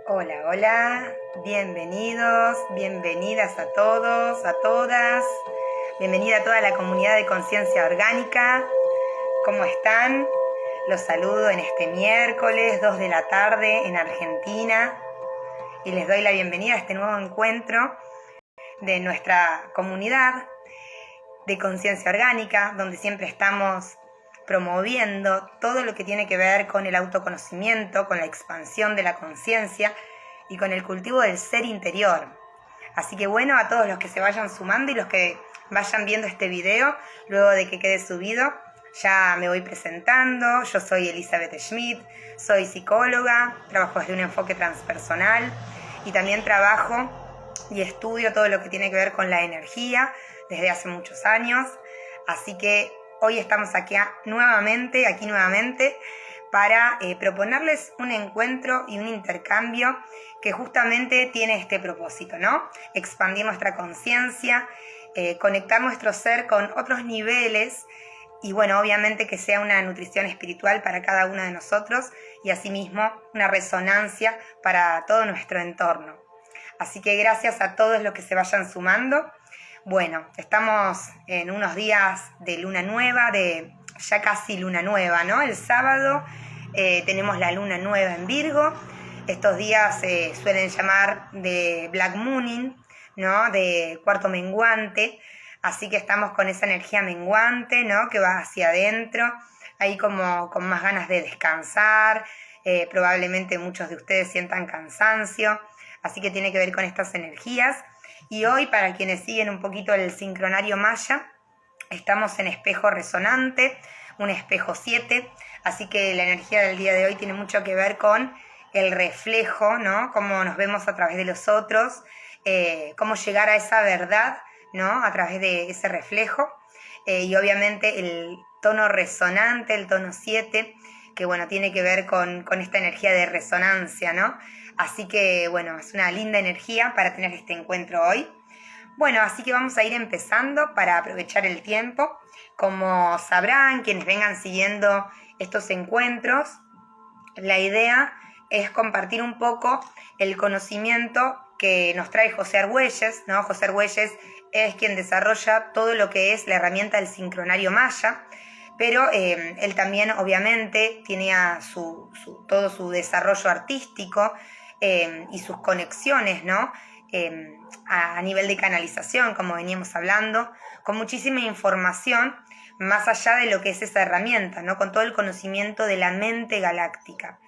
Hola, hola, bienvenidos, bienvenidas a todos, a todas, bienvenida a toda la comunidad de Conciencia Orgánica. ¿Cómo están? Los saludo en este miércoles 2 de la tarde en Argentina y les doy la bienvenida a este nuevo encuentro de nuestra comunidad de Conciencia Orgánica, donde siempre estamos promoviendo todo lo que tiene que ver con el autoconocimiento, con la expansión de la conciencia y con el cultivo del ser interior. Así que bueno, a todos los que se vayan sumando y los que vayan viendo este video, luego de que quede subido, ya me voy presentando. Yo soy Elizabeth Schmidt, soy psicóloga, trabajo desde un enfoque transpersonal y también trabajo y estudio todo lo que tiene que ver con la energía desde hace muchos años. Así que hoy estamos aquí nuevamente para proponerles un encuentro y un intercambio que justamente tiene este propósito, ¿no? Expandir nuestra conciencia, conectar nuestro ser con otros niveles y bueno, obviamente que sea una nutrición espiritual para cada uno de nosotros y asimismo una resonancia para todo nuestro entorno. Así que gracias a todos los que se vayan sumando. Bueno, estamos en unos días de luna nueva, de ya casi luna nueva, ¿no? El sábado tenemos la luna nueva en Virgo. Estos días se suelen llamar de Black Mooning, ¿no? De cuarto menguante. Así que estamos con esa energía menguante, ¿no? Que va hacia adentro, ahí como con más ganas de descansar. Probablemente muchos de ustedes sientan cansancio. Así que tiene que ver con estas energías. Y hoy, para quienes siguen un poquito el sincronario maya, estamos en espejo resonante, un espejo 7, así que la energía del día de hoy tiene mucho que ver con el reflejo, ¿no? Cómo nos vemos a través de los otros, cómo llegar a esa verdad, ¿no? A través de ese reflejo. Y obviamente el tono resonante, el tono 7, que bueno, tiene que ver con esta energía de resonancia, ¿no? Así que bueno, es una linda energía para tener este encuentro hoy. Bueno, así que vamos a ir empezando para aprovechar el tiempo. Como sabrán, quienes vengan siguiendo estos encuentros, la idea es compartir un poco el conocimiento que nos trae José Argüelles, ¿no? José Argüelles es quien desarrolla todo lo que es la herramienta del sincronario maya, pero él también obviamente tenía todo su desarrollo artístico y sus conexiones, ¿no? A nivel de canalización, como veníamos hablando, con muchísima información más allá de lo que es esa herramienta, ¿no? Con todo el conocimiento de la mente galáctica.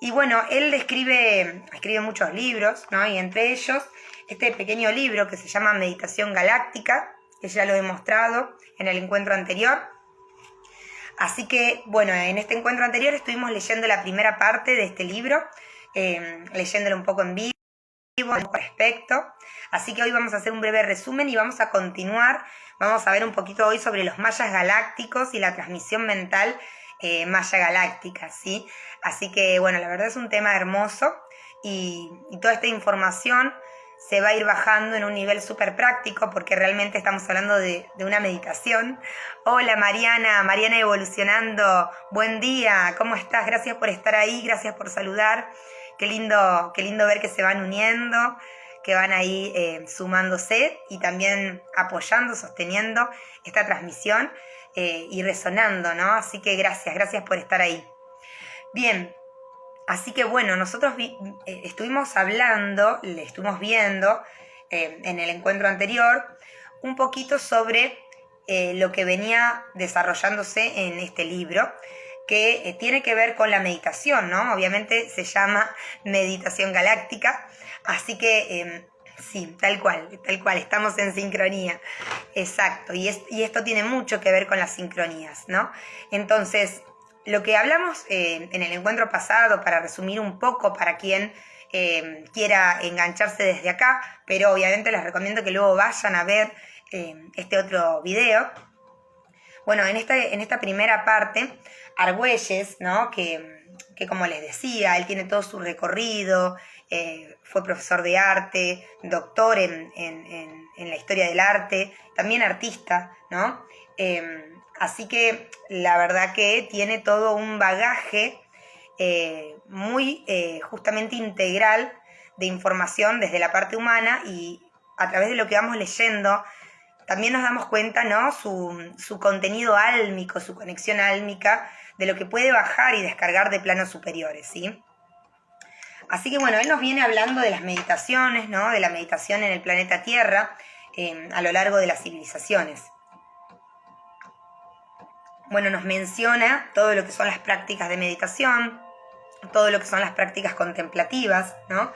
Y bueno, él escribe muchos libros, ¿no? Y entre ellos este pequeño libro que se llama Meditación Galáctica, que ya lo he mostrado en el encuentro anterior. Así que, bueno, en este encuentro anterior estuvimos leyendo la primera parte de este libro, leyéndolo un poco en vivo al respecto. Así que hoy vamos a hacer un breve resumen y vamos a continuar. Vamos a ver un poquito hoy sobre los mayas galácticos y la transmisión mental maya galáctica, ¿sí? Así que, bueno, la verdad es un tema hermoso y toda esta información se va a ir bajando en un nivel súper práctico porque realmente estamos hablando de una meditación. Hola Mariana Evolucionando, buen día, ¿cómo estás? Gracias por estar ahí, gracias por saludar. Qué lindo ver que se van uniendo, que van ahí sumándose y también apoyando, sosteniendo esta transmisión y resonando, ¿no? Así que gracias por estar ahí. Bien. Así que bueno, nosotros estuvimos hablando, le estuvimos viendo en el encuentro anterior un poquito sobre lo que venía desarrollándose en este libro, que tiene que ver con la meditación, ¿no? Obviamente se llama Meditación Galáctica, así que sí, tal cual, estamos en sincronía, exacto, y esto tiene mucho que ver con las sincronías, ¿no? Entonces, lo que hablamos en el encuentro pasado, para resumir un poco para quien quiera engancharse desde acá, pero obviamente les recomiendo que luego vayan a ver este otro video. Bueno, en esta primera parte, Argüelles, ¿no? Que como les decía, él tiene todo su recorrido, fue profesor de arte, doctor en la historia del arte, también artista, ¿no? Así que la verdad que tiene todo un bagaje muy justamente integral de información desde la parte humana y a través de lo que vamos leyendo también nos damos cuenta, ¿no? Su contenido álmico, su conexión álmica, de lo que puede bajar y descargar de planos superiores, ¿sí? Así que bueno, él nos viene hablando de las meditaciones, ¿no? De la meditación en el planeta Tierra a lo largo de las civilizaciones. Bueno, nos menciona todo lo que son las prácticas de meditación, todo lo que son las prácticas contemplativas, ¿no?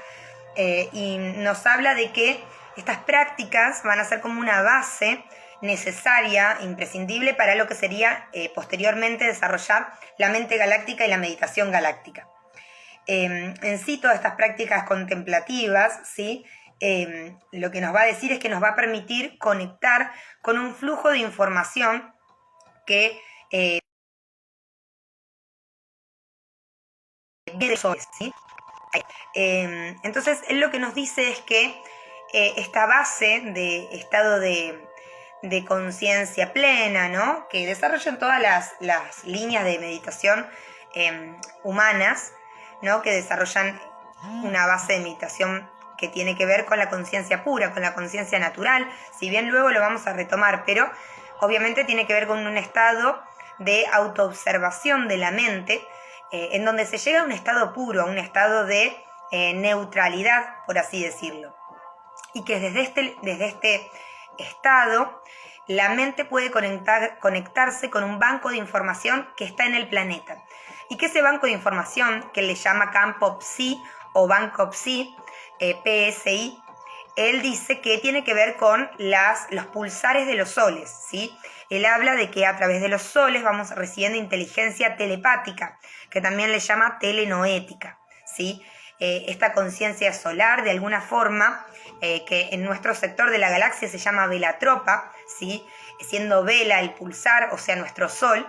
Y nos habla de que estas prácticas van a ser como una base necesaria, imprescindible para lo que sería posteriormente desarrollar la mente galáctica y la meditación galáctica. En sí, todas estas prácticas contemplativas, ¿sí? Lo que nos va a decir es que nos va a permitir conectar con un flujo de información que ¿sí? Entonces, él lo que nos dice es que esta base de estado de conciencia plena, ¿no? Que desarrollan todas las líneas de meditación humanas, ¿no? Que desarrollan una base de meditación que tiene que ver con la conciencia pura, con la conciencia natural, si bien luego lo vamos a retomar, pero obviamente tiene que ver con un estado de autoobservación de la mente, en donde se llega a un estado puro, a un estado de neutralidad, por así decirlo. Y que desde este estado la mente puede conectarse con un banco de información que está en el planeta. Y que ese banco de información, que le llama campo Psi o banco Psi, PSI, él dice que tiene que ver con los pulsares de los soles, ¿sí? Él habla de que a través de los soles vamos recibiendo inteligencia telepática, que también le llama telenoética, ¿sí? Esta conciencia solar, de alguna forma, que en nuestro sector de la galaxia se llama velatropa, ¿sí? Siendo vela el pulsar, o sea, nuestro sol,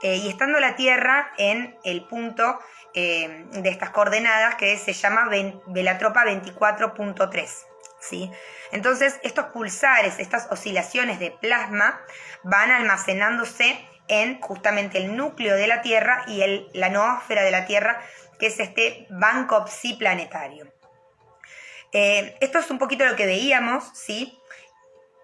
y estando la Tierra en el punto de estas coordenadas que se llama velatropa 24.3, ¿sí? Entonces, estos pulsares, estas oscilaciones de plasma van almacenándose en justamente el núcleo de la Tierra y la noósfera de la Tierra, que es este banco psi planetario. Esto es un poquito lo que veíamos, ¿sí?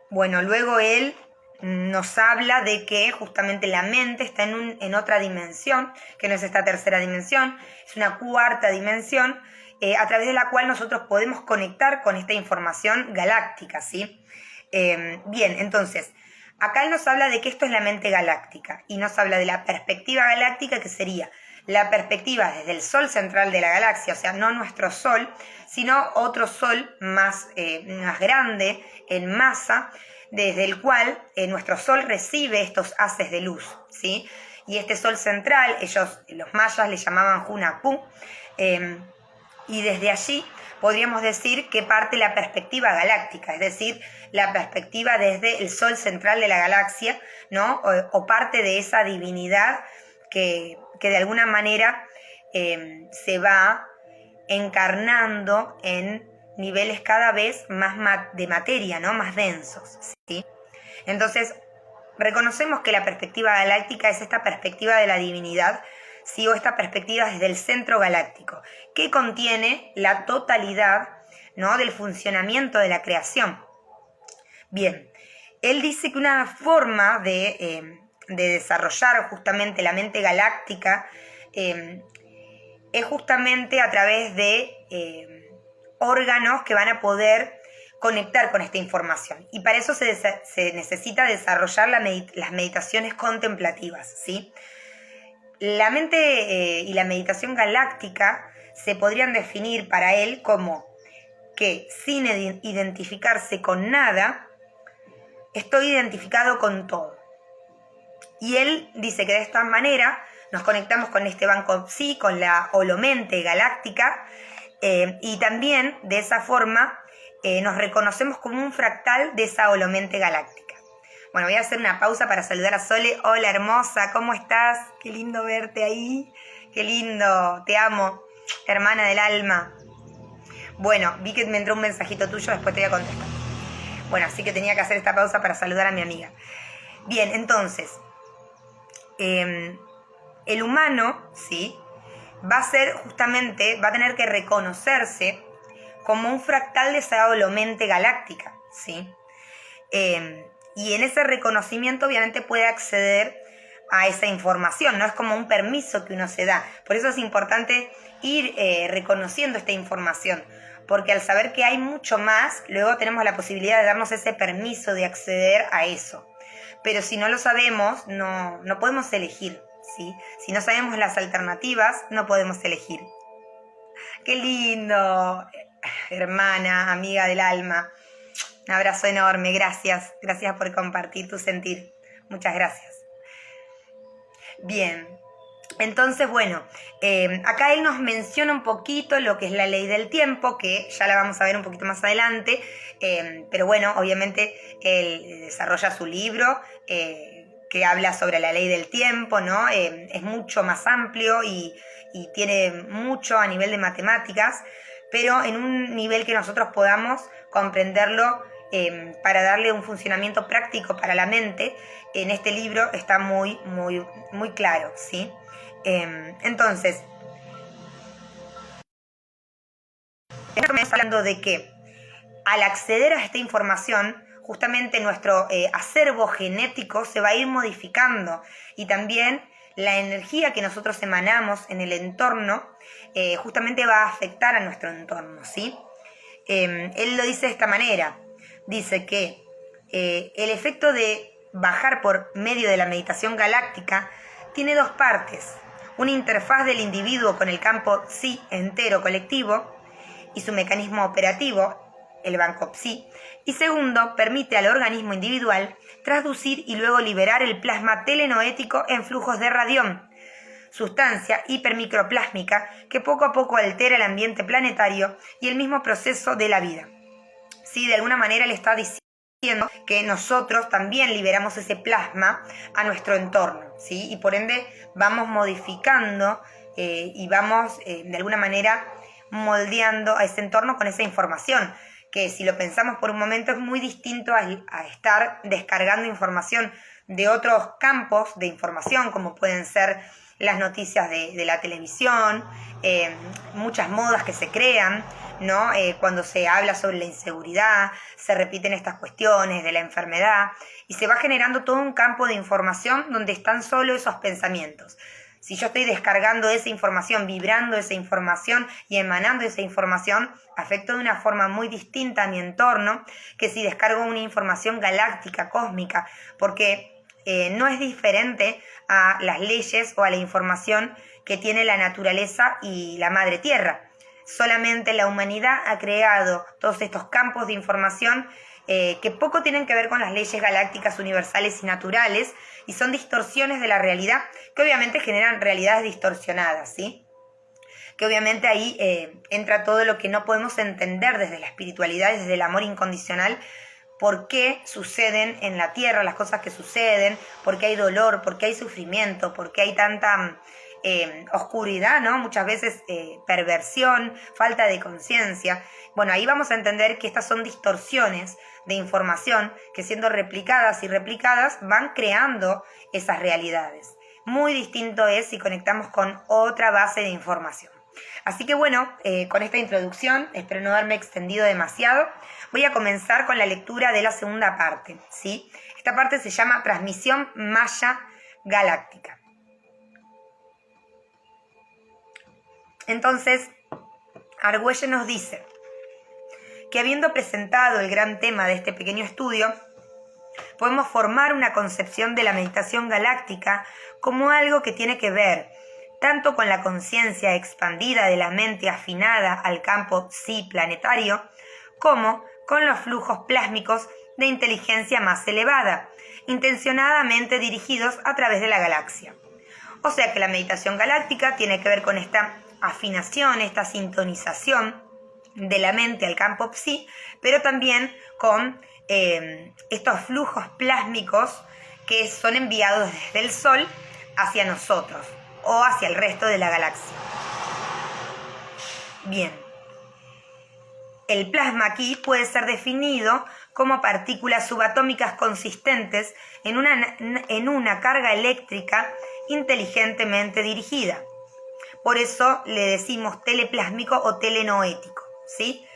Bueno, luego él nos habla de que justamente la mente está en otra dimensión, que no es esta tercera dimensión, es una cuarta dimensión, a través de la cual nosotros podemos conectar con esta información galáctica, ¿sí? Bien, entonces, acá él nos habla de que esto es la mente galáctica y nos habla de la perspectiva galáctica, que sería la perspectiva desde el sol central de la galaxia, o sea, no nuestro sol, sino otro sol más grande en masa, desde el cual nuestro sol recibe estos haces de luz, ¿sí? Y este sol central, los mayas le llamaban Hunapú, y desde allí podríamos decir que parte la perspectiva galáctica, es decir, la perspectiva desde el sol central de la galaxia, ¿no? O parte de esa divinidad que de alguna manera se va encarnando en niveles cada vez más de materia, ¿no? Más densos, ¿sí? Entonces, reconocemos que la perspectiva galáctica es esta perspectiva de la divinidad, ¿sí? O esta perspectiva desde el centro galáctico, que contiene la totalidad, ¿no? Del funcionamiento de la creación. Bien, él dice que una forma de desarrollar justamente la mente galáctica es justamente a través de órganos que van a poder conectar con esta información. Y para eso se necesita desarrollar las meditaciones contemplativas, ¿sí? La mente y la meditación galáctica se podrían definir para él como que sin identificarse con nada, estoy identificado con todo. Y él dice que de esta manera nos conectamos con este banco psi, con la holomente galáctica, y también de esa forma nos reconocemos como un fractal de esa holomente galáctica. Bueno, voy a hacer una pausa para saludar a Sole. Hola hermosa, ¿cómo estás? Qué lindo verte ahí, qué lindo, te amo, hermana del alma. Bueno, vi que me entró un mensajito tuyo, después te voy a contestar. Bueno, así que tenía que hacer esta pausa para saludar a mi amiga. Bien, entonces, el humano, ¿sí? Va a tener que reconocerse como un fractal de esa holomente galáctica, ¿sí? Y en ese reconocimiento obviamente puede acceder a esa información, no es como un permiso que uno se da. Por eso es importante ir reconociendo esta información, porque al saber que hay mucho más, luego tenemos la posibilidad de darnos ese permiso de acceder a eso. Pero si no lo sabemos, no podemos elegir, ¿sí? Si no sabemos las alternativas, no podemos elegir. ¡Qué lindo! Hermana, amiga del alma. Un abrazo enorme, gracias. Gracias por compartir tu sentir. Muchas gracias. Bien, entonces bueno, acá él nos menciona un poquito lo que es la ley del tiempo, que ya la vamos a ver un poquito más adelante, pero bueno, obviamente él desarrolla su libro que habla sobre la ley del tiempo, ¿no? Es mucho más amplio y tiene mucho a nivel de matemáticas, pero en un nivel que nosotros podamos comprenderlo para darle un funcionamiento práctico para la mente. En este libro está muy claro, ¿sí? Entonces, estamos hablando de que al acceder a esta información, justamente nuestro acervo genético se va a ir modificando y también la energía que nosotros emanamos en el entorno justamente va a afectar a nuestro entorno, ¿sí? Él lo dice de esta manera. Dice que el efecto de bajar por medio de la meditación galáctica tiene dos partes: una interfaz del individuo con el campo psi entero colectivo y su mecanismo operativo, el banco psi, y segundo, permite al organismo individual traducir y luego liberar el plasma telenoético en flujos de radión, sustancia hipermicroplásmica que poco a poco altera el ambiente planetario y el mismo proceso de la vida. Sí, de alguna manera le está diciendo que nosotros también liberamos ese plasma a nuestro entorno, ¿sí? Y por ende vamos modificando y vamos de alguna manera moldeando a ese entorno con esa información, que si lo pensamos por un momento es muy distinto a estar descargando información de otros campos de información, como pueden ser las noticias de la televisión, muchas modas que se crean, ¿no? Cuando se habla sobre la inseguridad, se repiten estas cuestiones de la enfermedad y se va generando todo un campo de información donde están solo esos pensamientos. Si yo estoy descargando esa información, vibrando esa información y emanando esa información, afecto de una forma muy distinta a mi entorno que si descargo una información galáctica, cósmica, porque no es diferente a las leyes o a la información que tiene la naturaleza y la madre tierra. Solamente la humanidad ha creado todos estos campos de información que poco tienen que ver con las leyes galácticas universales y naturales, y son distorsiones de la realidad que obviamente generan realidades distorsionadas, ¿sí? Que obviamente ahí entra todo lo que no podemos entender desde la espiritualidad, desde el amor incondicional, por qué suceden en la tierra las cosas que suceden, por qué hay dolor, por qué hay sufrimiento, por qué hay tanta oscuridad, ¿no? Muchas veces perversión, falta de conciencia. Bueno, ahí vamos a entender que estas son distorsiones de información que, siendo replicadas y replicadas, van creando esas realidades. Muy distinto es si conectamos con otra base de información. Así que bueno, con esta introducción, espero no haberme extendido demasiado, voy a comenzar con la lectura de la segunda parte, ¿sí? Esta parte se llama Transmisión Maya Galáctica. Entonces, Argüelles nos dice que, habiendo presentado el gran tema de este pequeño estudio, podemos formar una concepción de la meditación galáctica como algo que tiene que ver tanto con la conciencia expandida de la mente afinada al campo psi planetario, como con los flujos plásmicos de inteligencia más elevada, intencionadamente dirigidos a través de la galaxia. O sea que la meditación galáctica tiene que ver con esta afinación, esta sintonización de la mente al campo psi, pero también con estos flujos plásmicos que son enviados desde el Sol hacia nosotros o hacia el resto de la galaxia. Bien, el plasma aquí puede ser definido como partículas subatómicas consistentes en una carga eléctrica inteligentemente dirigida. Por eso le decimos teleplásmico o telenoético, ¿sí?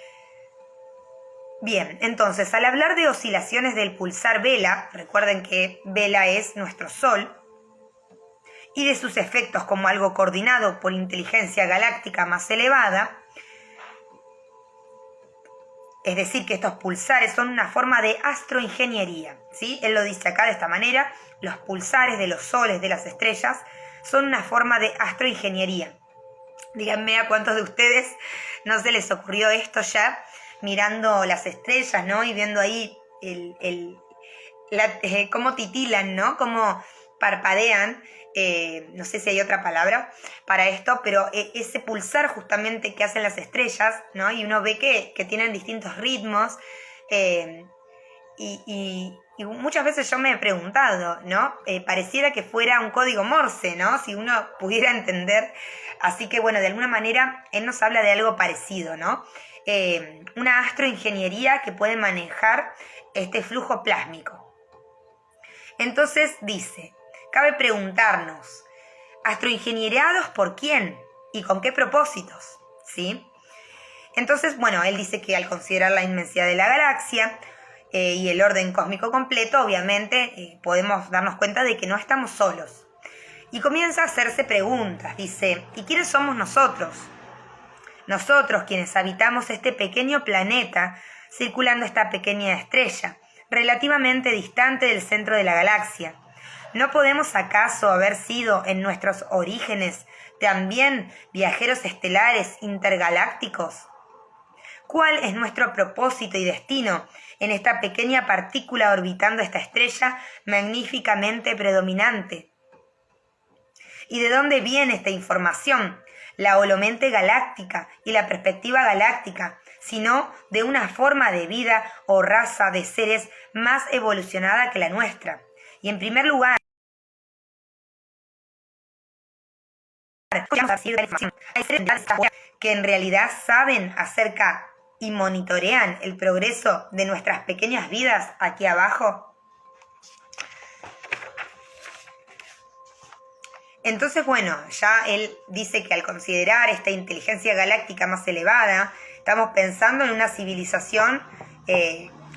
Bien, entonces al hablar de oscilaciones del pulsar Vela, recuerden que Vela es nuestro Sol, y de sus efectos como algo coordinado por inteligencia galáctica más elevada, es decir, que estos pulsares son una forma de astroingeniería, ¿sí? Él lo dice acá de esta manera: los pulsares de los soles, de las estrellas, son una forma de astroingeniería. Díganme a cuántos de ustedes no se les ocurrió esto ya, mirando las estrellas, ¿no? Y viendo ahí cómo titilan, ¿no? Cómo parpadean. No sé si hay otra palabra para esto, pero ese pulsar justamente que hacen las estrellas, ¿no? Y uno ve que tienen distintos ritmos, y muchas veces yo me he preguntado, ¿no? Pareciera que fuera un código Morse, ¿no? Si uno pudiera entender. Así que bueno, de alguna manera él nos habla de algo parecido, ¿no? Una astroingeniería que puede manejar este flujo plásmico. Entonces dice, cabe preguntarnos, ¿astroingenierados por quién? ¿Y con qué propósitos? ¿Sí? Entonces, bueno, él dice que al considerar la inmensidad de la galaxia y el orden cósmico completo, obviamente podemos darnos cuenta de que no estamos solos. Y comienza a hacerse preguntas, dice, ¿y quiénes somos nosotros? Nosotros quienes habitamos este pequeño planeta circulando esta pequeña estrella, relativamente distante del centro de la galaxia. ¿No podemos acaso haber sido en nuestros orígenes también viajeros estelares intergalácticos? ¿Cuál es nuestro propósito y destino en esta pequeña partícula orbitando esta estrella magníficamente predominante? ¿Y de dónde viene esta información, la holomente galáctica y la perspectiva galáctica, sino de una forma de vida o raza de seres más evolucionada que la nuestra? Y en primer lugar, hay seres que en realidad saben acerca y monitorean el progreso de nuestras pequeñas vidas aquí abajo. Entonces, bueno, ya él dice que al considerar esta inteligencia galáctica más elevada, estamos pensando en una civilización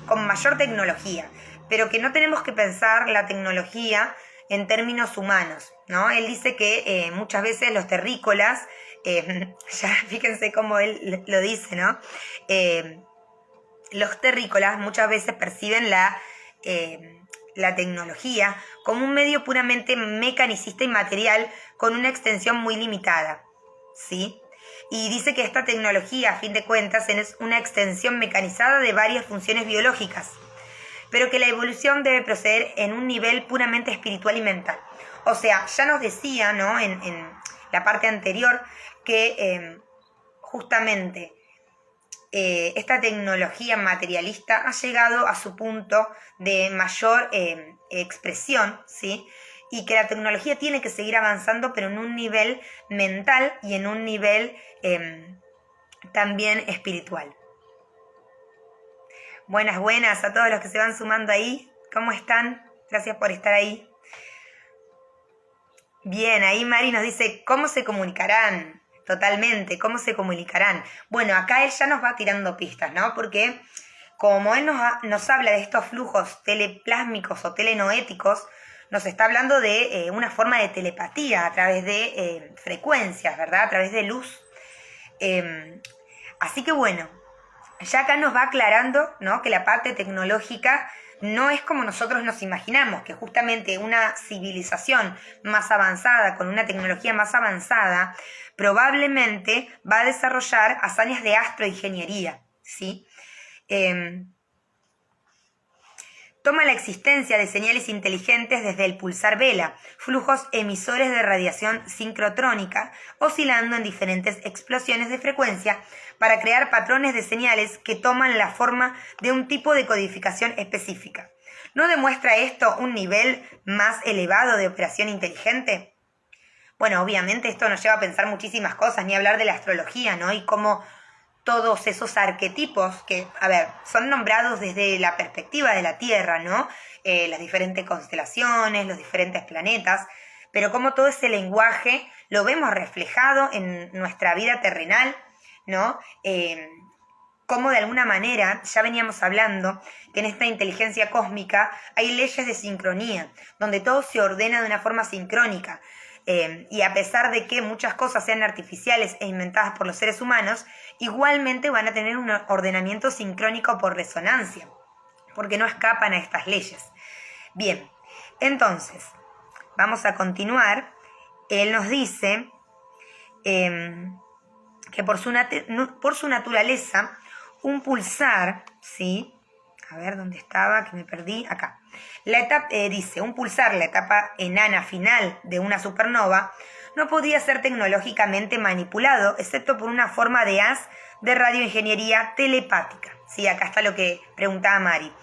con mayor tecnología, pero que no tenemos que pensar la tecnología en términos humanos, ¿no? Él dice que muchas veces los terrícolas, ya fíjense cómo él lo dice, ¿no? Los terrícolas muchas veces perciben la tecnología como un medio puramente mecanicista y material con una extensión muy limitada, ¿sí? Y dice que esta tecnología, a fin de cuentas, es una extensión mecanizada de varias funciones biológicas, pero que la evolución debe proceder en un nivel puramente espiritual y mental. O sea, ya nos decía, ¿no?, en la parte anterior, que justamente esta tecnología materialista ha llegado a su punto de mayor expresión, ¿sí? Y que la tecnología tiene que seguir avanzando, pero en un nivel mental y en un nivel también espiritual. Buenas a todos los que se van sumando ahí. ¿Cómo están? Gracias por estar ahí. Bien, ahí Mari nos dice, ¿cómo se comunicarán? Totalmente, ¿cómo se comunicarán? Bueno, acá él ya nos va tirando pistas, ¿no? Porque como él nos habla de estos flujos teleplásmicos o telenoéticos, nos está hablando de una forma de telepatía a través de frecuencias, ¿verdad? A través de luz. Así que bueno, ya acá nos va aclarando, ¿no?, que la parte tecnológica no es como nosotros nos imaginamos, que justamente una civilización más avanzada, con una tecnología más avanzada, probablemente va a desarrollar hazañas de astroingeniería, ¿sí? Toma la existencia de señales inteligentes desde el pulsar Vela, flujos emisores de radiación sincrotrónica, oscilando en diferentes explosiones de frecuencia para crear patrones de señales que toman la forma de un tipo de codificación específica. ¿No demuestra esto un nivel más elevado de operación inteligente? Bueno, obviamente esto nos lleva a pensar muchísimas cosas, ni hablar de la astrología, ¿no? Y cómo todos esos arquetipos que, a ver, son nombrados desde la perspectiva de la Tierra, ¿no? Las diferentes constelaciones, los diferentes planetas, pero cómo todo ese lenguaje lo vemos reflejado en nuestra vida terrenal, ¿no? cómo de alguna manera, ya veníamos hablando, que en esta inteligencia cósmica hay leyes de sincronía, donde todo se ordena de una forma sincrónica. Y a pesar de que muchas cosas sean artificiales e inventadas por los seres humanos, igualmente van a tener un ordenamiento sincrónico por resonancia, porque no escapan a estas leyes. Bien, entonces, vamos a continuar. Él nos dice que por su naturaleza, un pulsar, ¿sí? A ver, ¿dónde estaba? Que me perdí. Acá. Dice, un pulsar, la etapa enana final de una supernova, no podía ser tecnológicamente manipulado, excepto por una forma de haz de radioingeniería telepática. Sí, acá está lo que preguntaba Mari.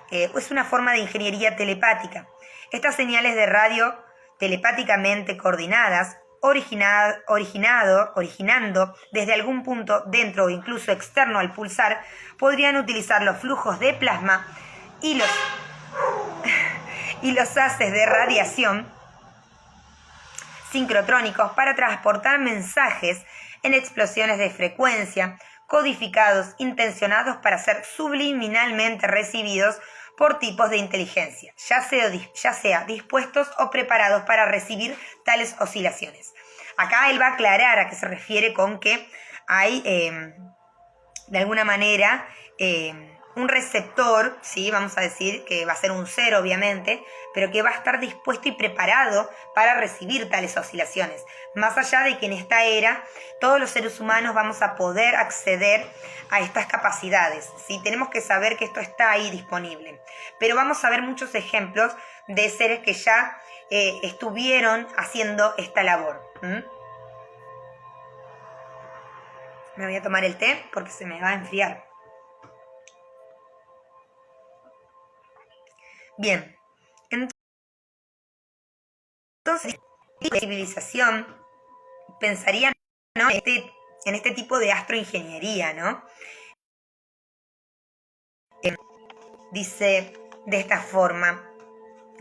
Es una forma de ingeniería telepática. Estas señales de radio telepáticamente coordinadas, originando desde algún punto dentro o incluso externo al pulsar, podrían utilizar los flujos de plasma y los haces de radiación sincrotrónicos para transportar mensajes en explosiones de frecuencia, codificados, intencionados para ser subliminalmente recibidos por tipos de inteligencia, ya sea dispuestos o preparados para recibir tales oscilaciones. Acá él va a aclarar a qué se refiere con que hay, de alguna manera, un receptor, ¿sí? Vamos a decir que va a ser un ser, obviamente, pero que va a estar dispuesto y preparado para recibir tales oscilaciones. Más allá de que en esta era todos los seres humanos vamos a poder acceder a estas capacidades, ¿sí? Tenemos que saber que esto está ahí disponible. Pero vamos a ver muchos ejemplos de seres que ya estuvieron haciendo esta labor. Me voy a tomar el té porque se me va a enfriar. Bien, entonces, la civilización pensaría, ¿no?, en este tipo de astroingeniería, ¿no? Dice de esta forma,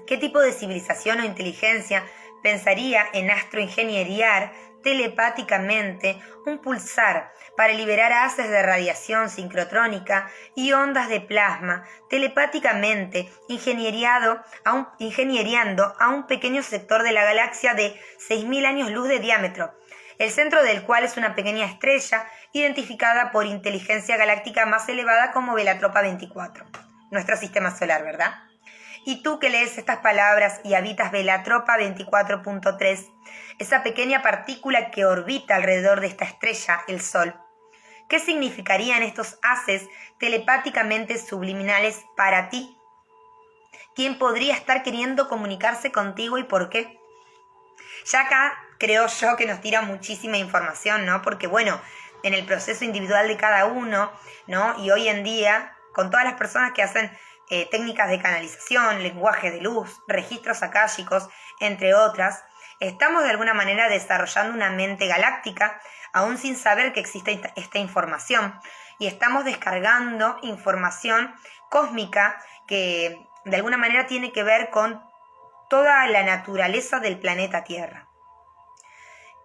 ¿qué tipo de civilización o inteligencia pensaría en astroingenieriar telepáticamente un pulsar para liberar haces de radiación sincrotrónica y ondas de plasma telepáticamente ingenieriando a un pequeño sector de la galaxia de 6.000 años luz de diámetro, el centro del cual es una pequeña estrella identificada por inteligencia galáctica más elevada como Velatropa 24, nuestro sistema solar, ¿verdad? Y tú que lees estas palabras y habitas Velatropa 24.3, esa pequeña partícula que orbita alrededor de esta estrella, el Sol, ¿qué significarían estos haces telepáticamente subliminales para ti? ¿Quién podría estar queriendo comunicarse contigo y por qué? Ya acá creo yo que nos tira muchísima información, ¿no? Porque bueno, en el proceso individual de cada uno, ¿no? Y hoy en día, con todas las personas que hacen técnicas de canalización, lenguaje de luz, registros akáshicos, entre otras, estamos de alguna manera desarrollando una mente galáctica, aún sin saber que existe esta información, y estamos descargando información cósmica que de alguna manera tiene que ver con toda la naturaleza del planeta Tierra.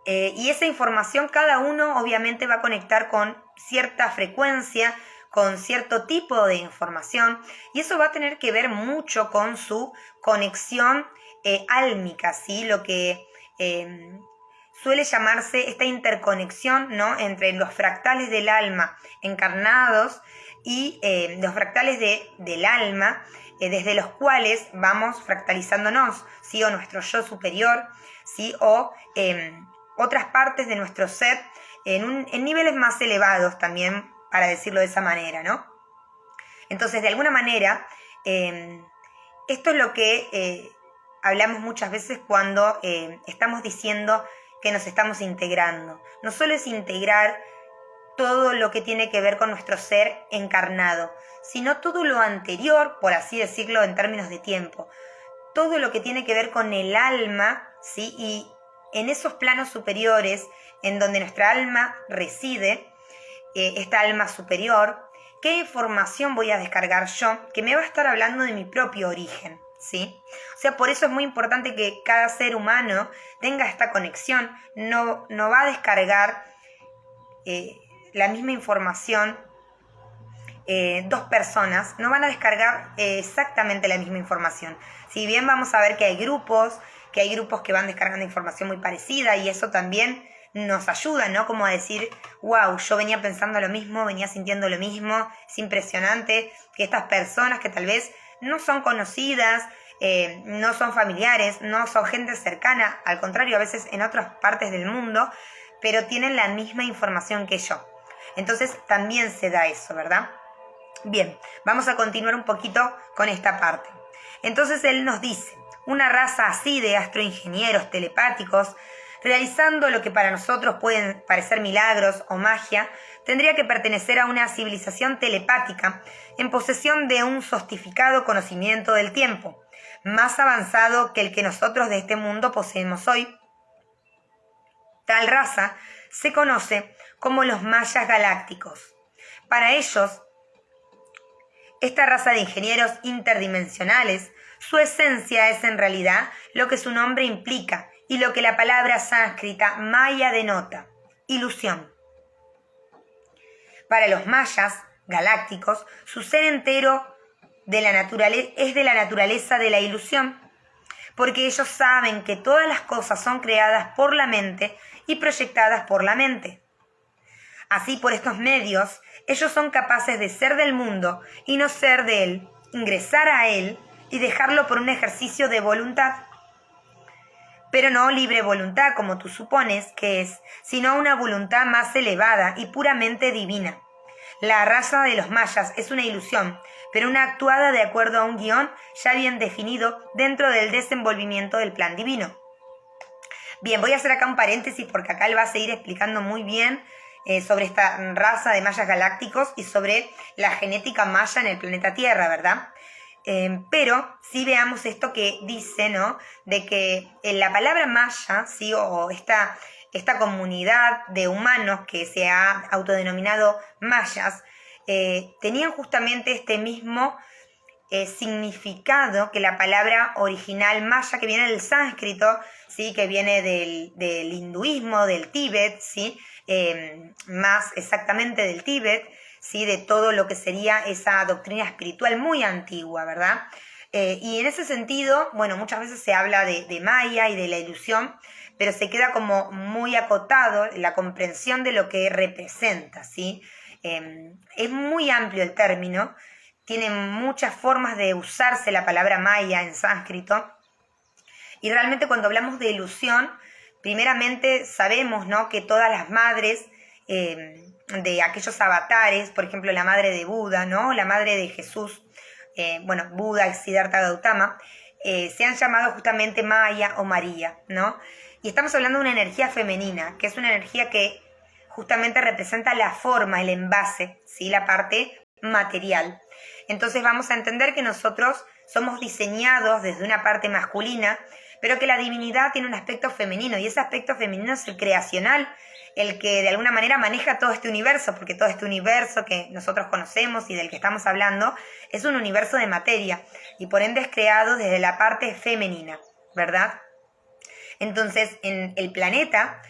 Y esa información cada uno obviamente va a conectar con cierta frecuencia, con cierto tipo de información, y eso va a tener que ver mucho con su conexión álmica, ¿sí? Lo que suele llamarse esta interconexión, ¿no?, entre los fractales del alma encarnados y los fractales del alma, desde los cuales vamos fractalizándonos, ¿sí? O nuestro yo superior, ¿sí? O otras partes de nuestro ser en niveles más elevados también, para decirlo de esa manera, ¿no? Entonces, de alguna manera, esto es lo que hablamos muchas veces cuando estamos diciendo que nos estamos integrando. No solo es integrar todo lo que tiene que ver con nuestro ser encarnado, sino todo lo anterior, por así decirlo en términos de tiempo, todo lo que tiene que ver con el alma, ¿sí? Y en esos planos superiores, en donde nuestra alma reside, esta alma superior, ¿qué información voy a descargar yo que me va a estar hablando de mi propio origen? ¿Sí? O sea, por eso es muy importante que cada ser humano tenga esta conexión. No va a descargar la misma información dos personas no van a descargar exactamente la misma información. Si bien vamos a ver que hay grupos que van descargando información muy parecida y eso también nos ayuda, ¿no? Como a decir, wow, yo venía pensando lo mismo, venía sintiendo lo mismo. Es impresionante que estas personas que tal vez no son conocidas, no son familiares, no son gente cercana, al contrario, a veces en otras partes del mundo, pero tienen la misma información que yo. Entonces también se da eso, ¿verdad? Bien, vamos a continuar un poquito con esta parte. Entonces él nos dice, una raza así de astroingenieros telepáticos, realizando lo que para nosotros pueden parecer milagros o magia, tendría que pertenecer a una civilización telepática en posesión de un sofistificado conocimiento del tiempo, más avanzado que el que nosotros de este mundo poseemos hoy. Tal raza se conoce como los mayas galácticos. Para ellos, esta raza de ingenieros interdimensionales, su esencia es en realidad lo que su nombre implica y lo que la palabra sánscrita maya denota, ilusión. Para los mayas galácticos, su ser entero es de la naturaleza de la ilusión, porque ellos saben que todas las cosas son creadas por la mente y proyectadas por la mente. Así, por estos medios, ellos son capaces de ser del mundo y no ser de él, ingresar a él y dejarlo por un ejercicio de voluntad. Pero no libre voluntad, como tú supones que es, sino una voluntad más elevada y puramente divina. La raza de los mayas es una ilusión, pero una actuada de acuerdo a un guión ya bien definido dentro del desenvolvimiento del plan divino. Bien, voy a hacer acá un paréntesis porque acá él va a seguir explicando muy bien sobre esta raza de mayas galácticos y sobre la genética maya en el planeta Tierra, ¿verdad? Pero sí veamos esto que dice, ¿no? De que la palabra maya, ¿sí? O esta comunidad de humanos que se ha autodenominado mayas, tenían justamente este mismo significado que la palabra original maya, que viene del sánscrito, ¿sí? Que viene del hinduismo, del Tíbet, ¿sí? Más exactamente del Tíbet, ¿sí? De todo lo que sería esa doctrina espiritual muy antigua, ¿verdad? Y en ese sentido, bueno, muchas veces se habla de Maya y de la ilusión, pero se queda como muy acotado la comprensión de lo que representa, ¿sí? Es muy amplio el término, tiene muchas formas de usarse la palabra Maya en sánscrito, y realmente cuando hablamos de ilusión, primeramente sabemos, ¿no? Que todas las madres de aquellos avatares, por ejemplo la madre de Buda, ¿no? La madre de Jesús, Buda y Siddhartha Gautama, se han llamado justamente Maya o María, ¿no? Y estamos hablando de una energía femenina, que es una energía que justamente representa la forma, el envase, ¿sí? La parte material. Entonces vamos a entender que nosotros somos diseñados desde una parte masculina, pero que la divinidad tiene un aspecto femenino, y ese aspecto femenino es el creacional, el que de alguna manera maneja todo este universo, porque todo este universo que nosotros conocemos y del que estamos hablando es un universo de materia, y por ende es creado desde la parte femenina, ¿verdad? Entonces, en el planeta,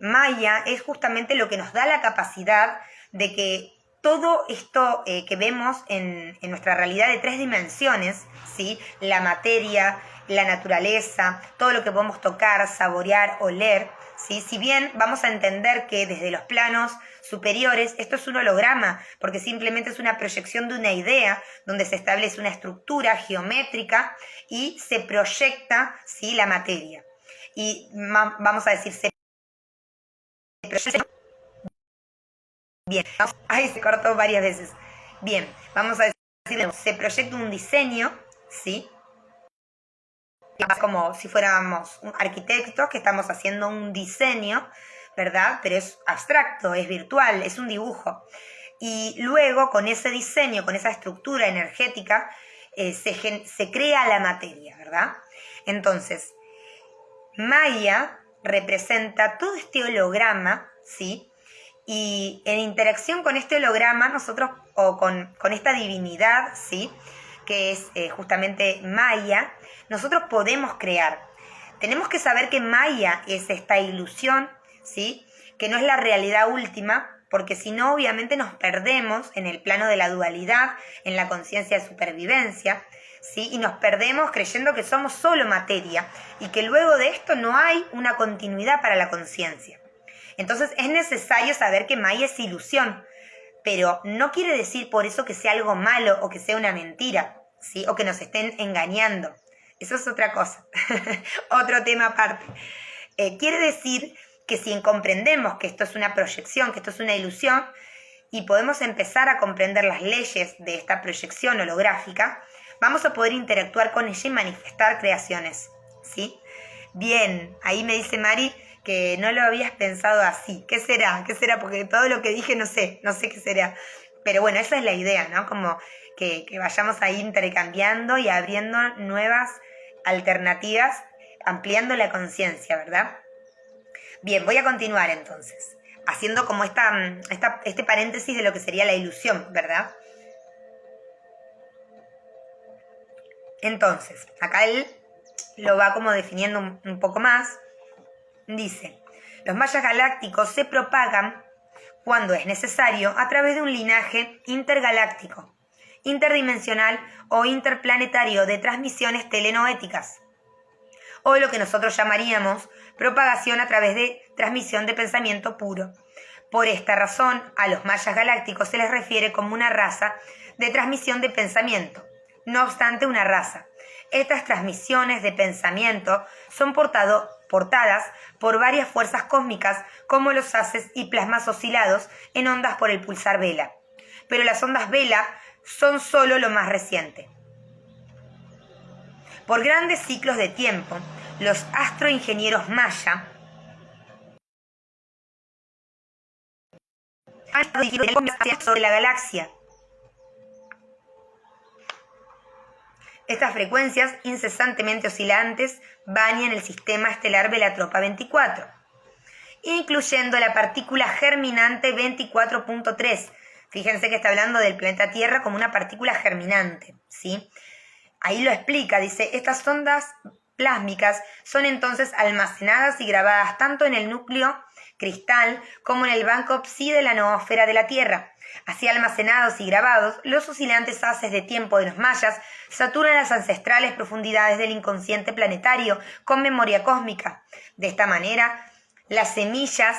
Maya es justamente lo que nos da la capacidad de que todo esto que vemos en nuestra realidad de 3 dimensiones, ¿sí? La materia, la naturaleza, todo lo que podemos tocar, saborear, oler, ¿sí? Si bien vamos a entender que desde los planos superiores esto es un holograma, porque simplemente es una proyección de una idea donde se establece una estructura geométrica y se proyecta, ¿sí? La materia. Y vamos a decir, se proyecta. Bien, ahí se cortó varias veces. Bien, vamos a decir, se proyecta un diseño, ¿sí? Es como si fuéramos un arquitecto que estamos haciendo un diseño, ¿verdad? Pero es abstracto, es virtual, es un dibujo. Y luego con ese diseño, con esa estructura energética, se crea la materia, ¿verdad? Entonces, Maya representa todo este holograma, ¿sí? Y en interacción con este holograma, nosotros, o con esta divinidad, ¿sí? Que es justamente Maya, nosotros podemos crear. Tenemos que saber que Maya es esta ilusión, ¿sí? Que no es la realidad última, porque si no, obviamente nos perdemos en el plano de la dualidad, en la conciencia de supervivencia, ¿sí? Y nos perdemos creyendo que somos solo materia y que luego de esto no hay una continuidad para la conciencia. Entonces es necesario saber que Maya es ilusión, pero no quiere decir por eso que sea algo malo o que sea una mentira, ¿sí? O que nos estén engañando. Eso es otra cosa, otro tema aparte. Quiere decir que si comprendemos que esto es una proyección, que esto es una ilusión, y podemos empezar a comprender las leyes de esta proyección holográfica, vamos a poder interactuar con ella y manifestar creaciones, ¿sí? Bien, ahí me dice Mari que no lo habías pensado así. ¿Qué será? ¿Qué será? Porque todo lo que dije no sé qué será. Pero bueno, esa es la idea, ¿no? Como que vayamos ahí intercambiando y abriendo nuevas alternativas, ampliando la conciencia, ¿verdad? Bien, voy a continuar entonces, haciendo como este paréntesis de lo que sería la ilusión, ¿verdad? Entonces, acá él lo va como definiendo un poco más. Dice, los mayas galácticos se propagan cuando es necesario a través de un linaje intergaláctico, interdimensional o interplanetario de transmisiones telenoéticas, o lo que nosotros llamaríamos propagación a través de transmisión de pensamiento puro. Por esta razón, a los mayas galácticos se les refiere como una raza de transmisión de pensamiento, no obstante una raza. Estas transmisiones de pensamiento son portadas por varias fuerzas cósmicas como los haces y plasmas oscilados en ondas por el pulsar Vela. Pero las ondas Vela son solo lo más reciente. Por grandes ciclos de tiempo, los astroingenieros maya han dirigido sobre la galaxia. Estas frecuencias incesantemente oscilantes bañan el sistema estelar Velatropa 24, incluyendo la partícula germinante 24.3. Fíjense que está hablando del planeta Tierra como una partícula germinante, ¿sí? Ahí lo explica, dice, estas ondas plásmicas son entonces almacenadas y grabadas tanto en el núcleo cristal como en el banco psi de la noósfera de la Tierra. Así almacenados y grabados, los oscilantes haces de tiempo de los mayas saturan las ancestrales profundidades del inconsciente planetario con memoria cósmica. De esta manera, las semillas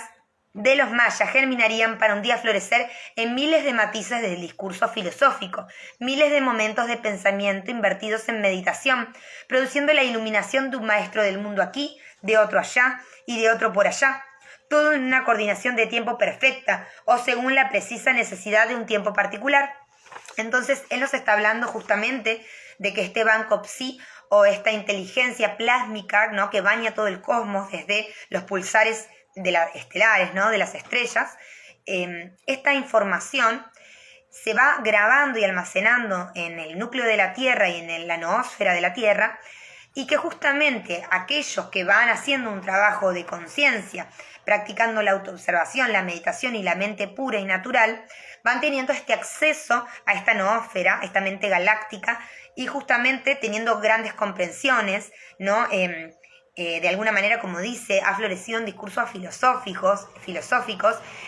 de los mayas germinarían para un día florecer en miles de matices del discurso filosófico, miles de momentos de pensamiento invertidos en meditación, produciendo la iluminación de un maestro del mundo aquí, de otro allá y de otro por allá, todo en una coordinación de tiempo perfecta o según la precisa necesidad de un tiempo particular. Entonces, él nos está hablando justamente de que este banco psi o esta inteligencia plásmica, ¿no?, que baña todo el cosmos desde los pulsares estelares, ¿no?, de las estrellas, esta información se va grabando y almacenando en el núcleo de la Tierra y en la noósfera de la Tierra, y que justamente aquellos que van haciendo un trabajo de conciencia, practicando la autoobservación, la meditación y la mente pura y natural, van teniendo este acceso a esta noósfera, a esta mente galáctica, y justamente teniendo grandes comprensiones, ¿no? De alguna manera, como dice, ha florecido en discursos filosóficos,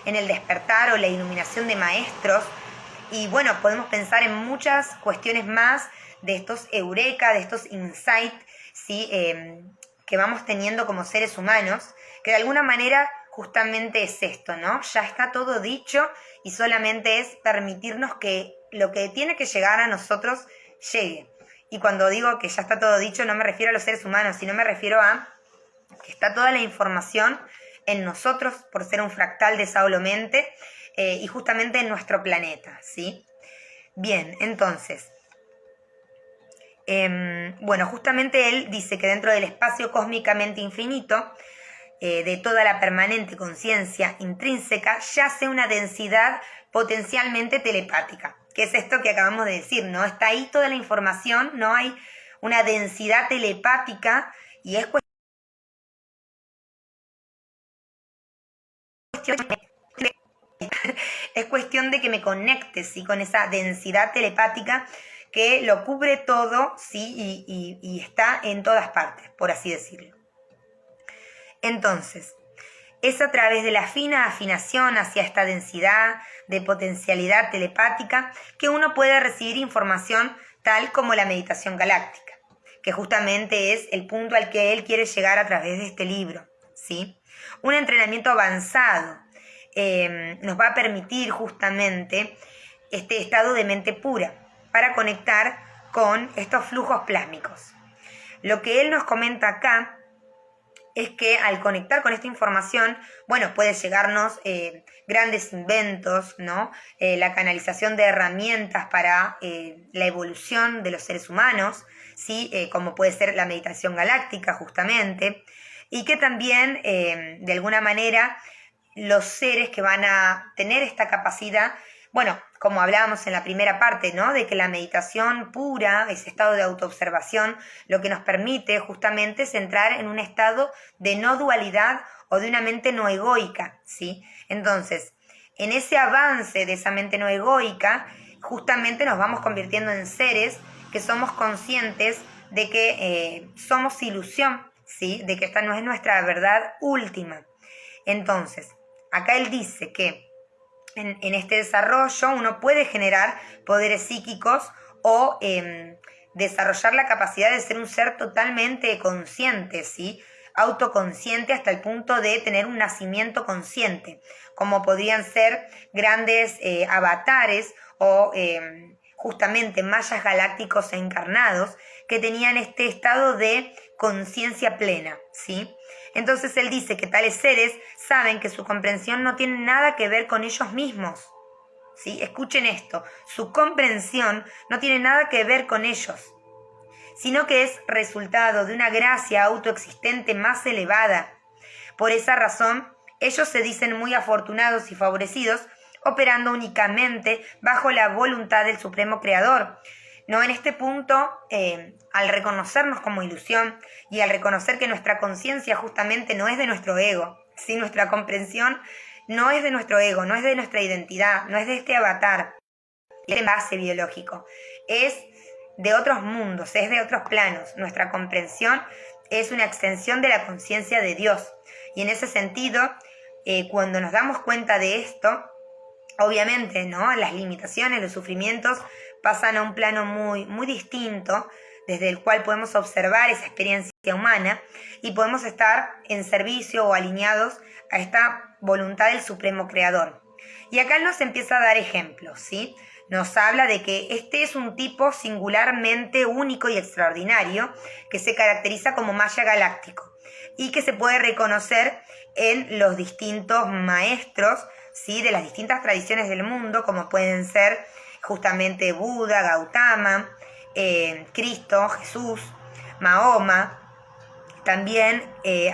en el despertar o la iluminación de maestros, y bueno, podemos pensar en muchas cuestiones más de estos eureka, de estos insights, ¿sí?, que vamos teniendo como seres humanos, que de alguna manera justamente es esto, ¿no? Ya está todo dicho y solamente es permitirnos que lo que tiene que llegar a nosotros llegue. Y cuando digo que ya está todo dicho, no me refiero a los seres humanos, sino me refiero a que está toda la información en nosotros por ser un fractal de Saulo-mente y justamente en nuestro planeta, ¿sí? Bien, entonces, bueno, justamente él dice que dentro del espacio cósmicamente infinito, de toda la permanente conciencia intrínseca, yace una densidad potencialmente telepática. ¿Qué es esto que acabamos de decir? ¿No? Está ahí toda la información, no hay una densidad telepática y es cuestión de que me conecte, ¿sí?, con esa densidad telepática que lo cubre todo, ¿sí?, y está en todas partes, por así decirlo. Entonces, Es a través de la fina afinación hacia esta densidad de potencialidad telepática que uno puede recibir información tal como la meditación galáctica, que justamente es el punto al que él quiere llegar a través de este libro, ¿sí? Un entrenamiento avanzado nos va a permitir justamente este estado de mente pura para conectar con estos flujos plásmicos. Lo que él nos comenta acá es que al conectar con esta información, bueno, puede llegarnos grandes inventos, ¿no? La canalización de herramientas para la evolución de los seres humanos, ¿sí? Como puede ser la meditación galáctica, justamente, y que también, de alguna manera, los seres que van a tener esta capacidad, bueno, como hablábamos en la primera parte, ¿no? De que la meditación pura, ese estado de autoobservación, lo que nos permite justamente es entrar en un estado de no dualidad o de una mente no egoica, ¿sí? Entonces, en ese avance de esa mente no egoica, justamente nos vamos convirtiendo en seres que somos conscientes de que somos ilusión, ¿sí? De que esta no es nuestra verdad última. Entonces, acá él dice que en este desarrollo uno puede generar poderes psíquicos o desarrollar la capacidad de ser un ser totalmente consciente, ¿sí? Autoconsciente hasta el punto de tener un nacimiento consciente, como podrían ser grandes avatares o justamente mayas galácticos encarnados que tenían este estado de conciencia plena, ¿sí? Entonces él dice que tales seres saben que su comprensión no tiene nada que ver con ellos mismos, ¿sí? Escuchen esto, su comprensión no tiene nada que ver con ellos, sino que es resultado de una gracia autoexistente más elevada. Por esa razón, ellos se dicen muy afortunados y favorecidos, operando únicamente bajo la voluntad del Supremo Creador. No, en este punto, al reconocernos como ilusión y al reconocer que nuestra conciencia justamente no es de nuestro ego, ¿sí? Nuestra comprensión no es de nuestro ego, no es de nuestra identidad, no es de este avatar, este base biológico, es de otros mundos, es de otros planos. Nuestra comprensión es una extensión de la conciencia de Dios. Y en ese sentido, cuando nos damos cuenta de esto, obviamente, ¿no? Las limitaciones, los sufrimientos pasan a un plano muy, muy distinto, desde el cual podemos observar esa experiencia humana y podemos estar en servicio o alineados a esta voluntad del Supremo Creador. Y acá él nos empieza a dar ejemplos, ¿sí? Nos habla de que este es un tipo singularmente único y extraordinario que se caracteriza como maya galáctico y que se puede reconocer en los distintos maestros, ¿sí? De las distintas tradiciones del mundo, como pueden ser justamente Buda, Gautama, Cristo, Jesús, Mahoma. También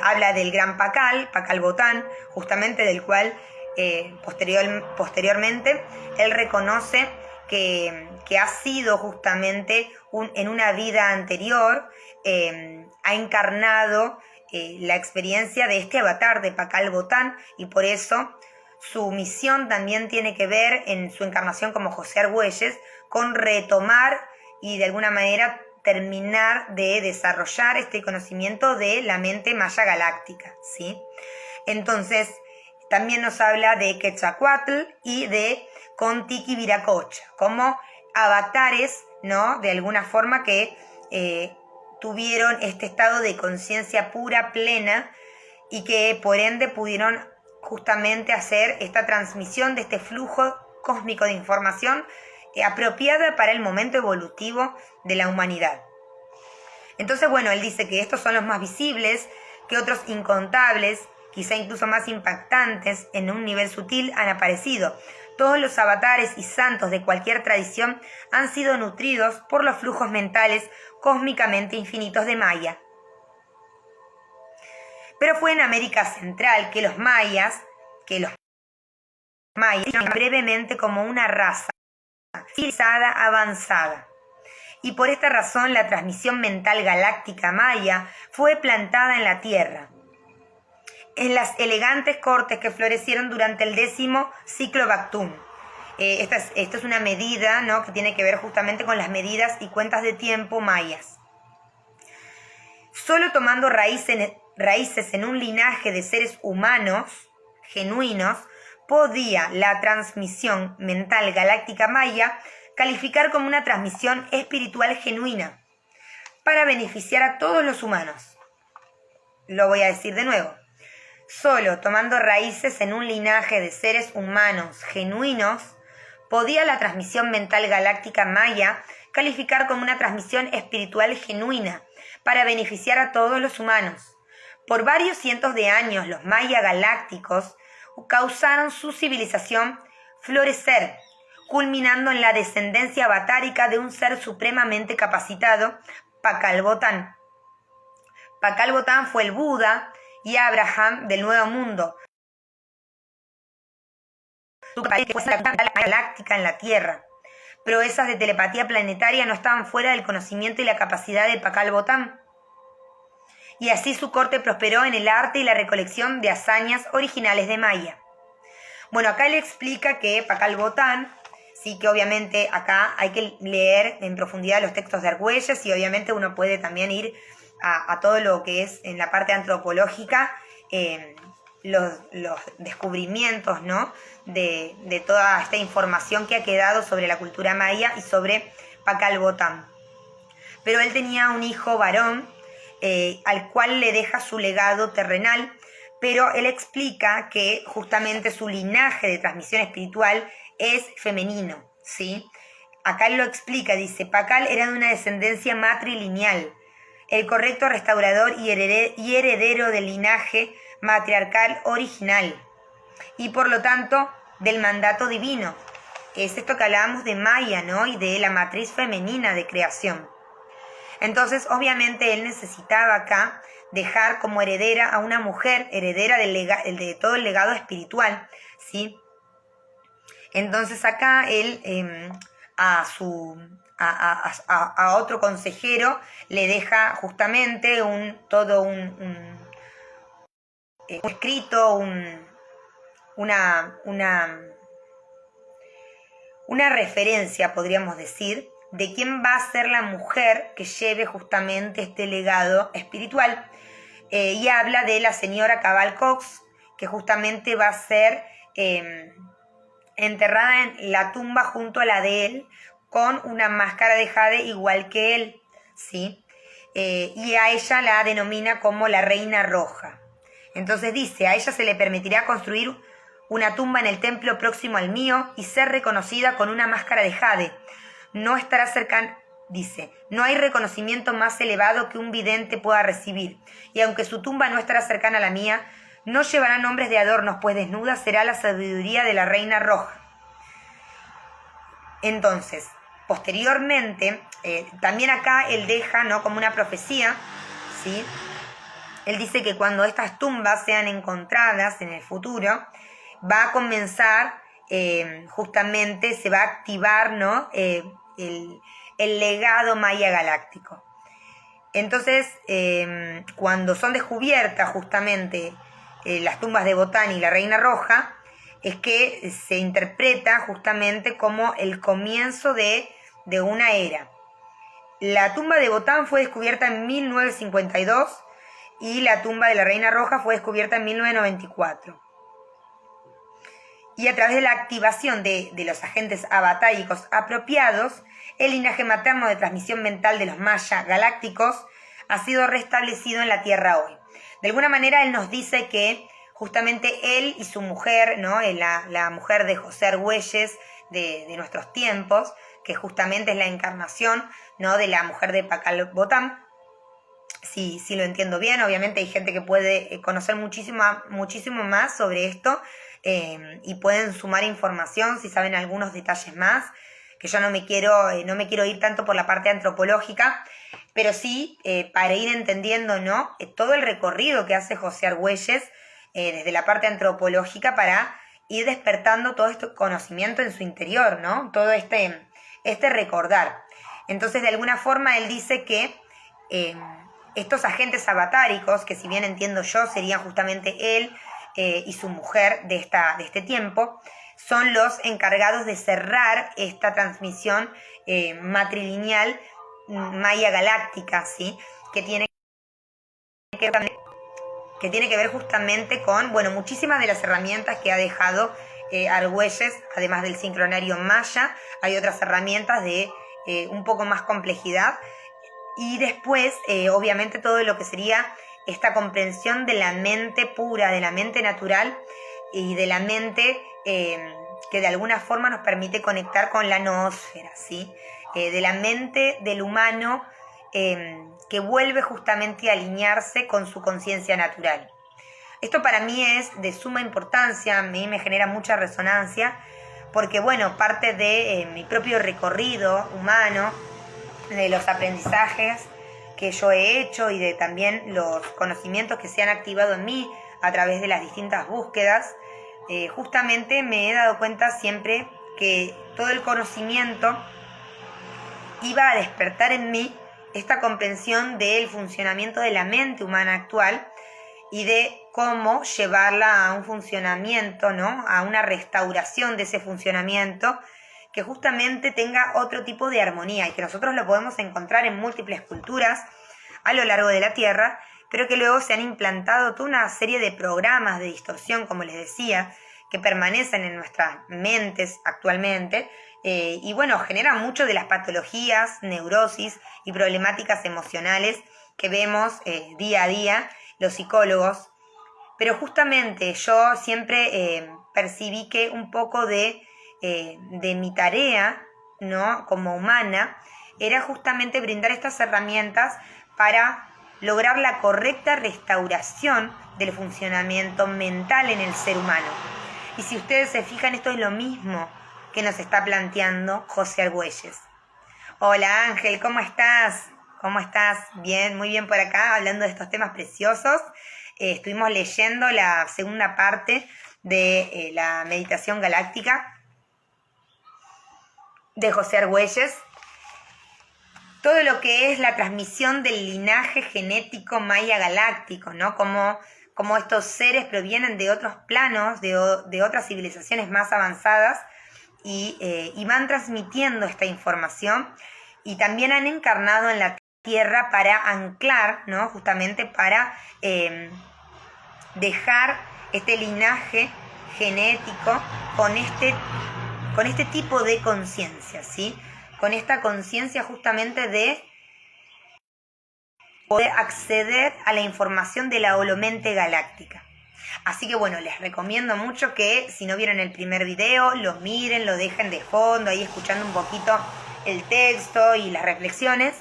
habla del gran Pakal Botán, justamente del cual posteriormente él reconoce que ha sido justamente en una vida anterior, ha encarnado la experiencia de este avatar de Pakal Botán, y por eso su misión también tiene que ver en su encarnación como José Argüelles con retomar y de alguna manera terminar de desarrollar este conocimiento de la mente maya galáctica, ¿sí? Entonces, también nos habla de Quetzalcóatl y de Contiki Viracocha, como avatares, ¿no? De alguna forma que tuvieron este estado de conciencia pura, plena, y que por ende pudieron justamente hacer esta transmisión de este flujo cósmico de información apropiada para el momento evolutivo de la humanidad. Entonces, bueno, él dice que estos son los más visibles, que otros incontables, quizá incluso más impactantes en un nivel sutil, han aparecido. Todos los avatares y santos de cualquier tradición han sido nutridos por los flujos mentales cósmicamente infinitos de Maya. Pero fue en América Central que los mayas brevemente como una raza civilizada avanzada. Y por esta razón la transmisión mental galáctica maya fue plantada en la Tierra, en las elegantes cortes que florecieron durante el 10º ciclo Bactum. Esta es una medida, ¿no?, que tiene que ver justamente con las medidas y cuentas de tiempo mayas. Solo tomando raíz raíces en un linaje de seres humanos genuinos, podía la transmisión mental galáctica maya calificar como una transmisión espiritual genuina para beneficiar a todos los humanos. Lo voy a decir de nuevo. Solo tomando raíces en un linaje de seres humanos genuinos, podía la transmisión mental galáctica maya calificar como una transmisión espiritual genuina para beneficiar a todos los humanos. Por varios cientos de años, los maya galácticos causaron su civilización florecer, culminando en la descendencia avatárica de un ser supremamente capacitado, Pakal Botán. Pakal Botán fue el Buda y Abraham del Nuevo Mundo, galáctica en la Tierra. Proezas de telepatía planetaria no estaban fuera del conocimiento y la capacidad de Pakal Botán. Y así su corte prosperó en el arte y la recolección de hazañas originales de Maya. Bueno, acá él explica que Pakal Botán, sí, que obviamente acá hay que leer en profundidad los textos de Argüelles y obviamente uno puede también ir a todo lo que es en la parte antropológica, los descubrimientos, ¿no?, de toda esta información que ha quedado sobre la cultura maya y sobre Pakal Botán. Pero él tenía un hijo varón, al cual le deja su legado terrenal, pero él explica que justamente su linaje de transmisión espiritual es femenino, ¿sí? Acá él lo explica, dice, Pakal era de una descendencia matrilineal, el correcto restaurador y heredero del linaje matriarcal original, y por lo tanto del mandato divino. Es esto que hablábamos de Maya, ¿no?, y de la matriz femenina de creación. Entonces, obviamente, él necesitaba acá dejar como heredera a una mujer, heredera de todo el legado espiritual, ¿sí? Entonces acá él a otro consejero le deja justamente un escrito, una referencia, podríamos decir, de quién va a ser la mujer que lleve justamente este legado espiritual. Y habla de la señora Cabal Cox, que justamente va a ser enterrada en la tumba junto a la de él, con una máscara de jade igual que él, ¿sí? Y a ella la denomina como la Reina Roja. Entonces dice, a ella se le permitirá construir una tumba en el templo próximo al mío y ser reconocida con una máscara de jade. No estará cercana, dice, no hay reconocimiento más elevado que un vidente pueda recibir, y aunque su tumba no estará cercana a la mía, no llevará nombres de adornos, pues desnuda será la sabiduría de la Reina Roja. Entonces, posteriormente, también acá él deja, ¿no?, como una profecía, ¿sí? Él dice que cuando estas tumbas sean encontradas en el futuro, va a comenzar, justamente se va a activar, ¿no?, el legado maya galáctico. Entonces, cuando son descubiertas justamente las tumbas de Botán y la Reina Roja, es que se interpreta justamente como el comienzo de una era. La tumba de Botán fue descubierta en 1952 y la tumba de la Reina Roja fue descubierta en 1994. Y a través de la activación de los agentes avatáricos apropiados, el linaje materno de transmisión mental de los maya galácticos ha sido restablecido en la Tierra hoy. De alguna manera él nos dice que justamente él y su mujer, ¿no?, la mujer de José Argüelles de nuestros tiempos, que justamente es la encarnación, ¿no?, de la mujer de Pakal Botán, si lo entiendo bien, obviamente hay gente que puede conocer muchísimo más sobre esto, y pueden sumar información si saben algunos detalles más, que yo no me quiero ir tanto por la parte antropológica, pero sí para ir entendiendo, ¿no?, todo el recorrido que hace José Argüelles desde la parte antropológica para ir despertando todo este conocimiento en su interior, ¿no?, todo este recordar. Entonces, de alguna forma, él dice que estos agentes avatáricos, que si bien entiendo yo serían justamente él y su mujer de este tiempo, son los encargados de cerrar esta transmisión matrilineal maya galáctica, ¿sí?, que tiene que ver que tiene que ver justamente con, bueno, muchísimas de las herramientas que ha dejado Argüelles, además del sincronario maya. Hay otras herramientas de un poco más complejidad. Y después, obviamente, todo lo que sería esta comprensión de la mente pura, de la mente natural y de la mente que de alguna forma nos permite conectar con la noósfera, ¿sí? De la mente del humano que vuelve justamente a alinearse con su conciencia natural. Esto para mí es de suma importancia, a mí me genera mucha resonancia, porque bueno, parte de mi propio recorrido humano, de los aprendizajes que yo he hecho y de también los conocimientos que se han activado en mí a través de las distintas búsquedas, justamente me he dado cuenta siempre que todo el conocimiento iba a despertar en mí esta comprensión del funcionamiento de la mente humana actual y de cómo llevarla a un funcionamiento, ¿no? A una restauración de ese funcionamiento que justamente tenga otro tipo de armonía y que nosotros lo podemos encontrar en múltiples culturas a lo largo de la Tierra, pero que luego se han implantado toda una serie de programas de distorsión, como les decía, que permanecen en nuestras mentes actualmente y bueno, generan mucho de las patologías, neurosis y problemáticas emocionales que vemos día a día los psicólogos. Pero justamente yo siempre percibí que un poco de mi tarea, ¿no?, como humana, era justamente brindar estas herramientas para lograr la correcta restauración del funcionamiento mental en el ser humano. Y si ustedes se fijan, esto es lo mismo que nos está planteando José Argüelles. Hola Ángel, ¿cómo estás? ¿Cómo estás? Bien, muy bien por acá, hablando de estos temas preciosos. Estuvimos leyendo la segunda parte de la meditación galáctica de José Argüelles. Todo lo que es la transmisión del linaje genético maya galáctico, ¿no? Como estos seres provienen de otros planos, de otras civilizaciones más avanzadas y van transmitiendo esta información y también han encarnado en la Tierra para anclar, ¿no?, justamente para dejar este linaje genético con este tipo de conciencia, ¿sí? Con esta conciencia justamente de poder acceder a la información de la holomente galáctica. Así que bueno, les recomiendo mucho que si no vieron el primer video, lo miren, lo dejen de fondo, ahí escuchando un poquito el texto y las reflexiones.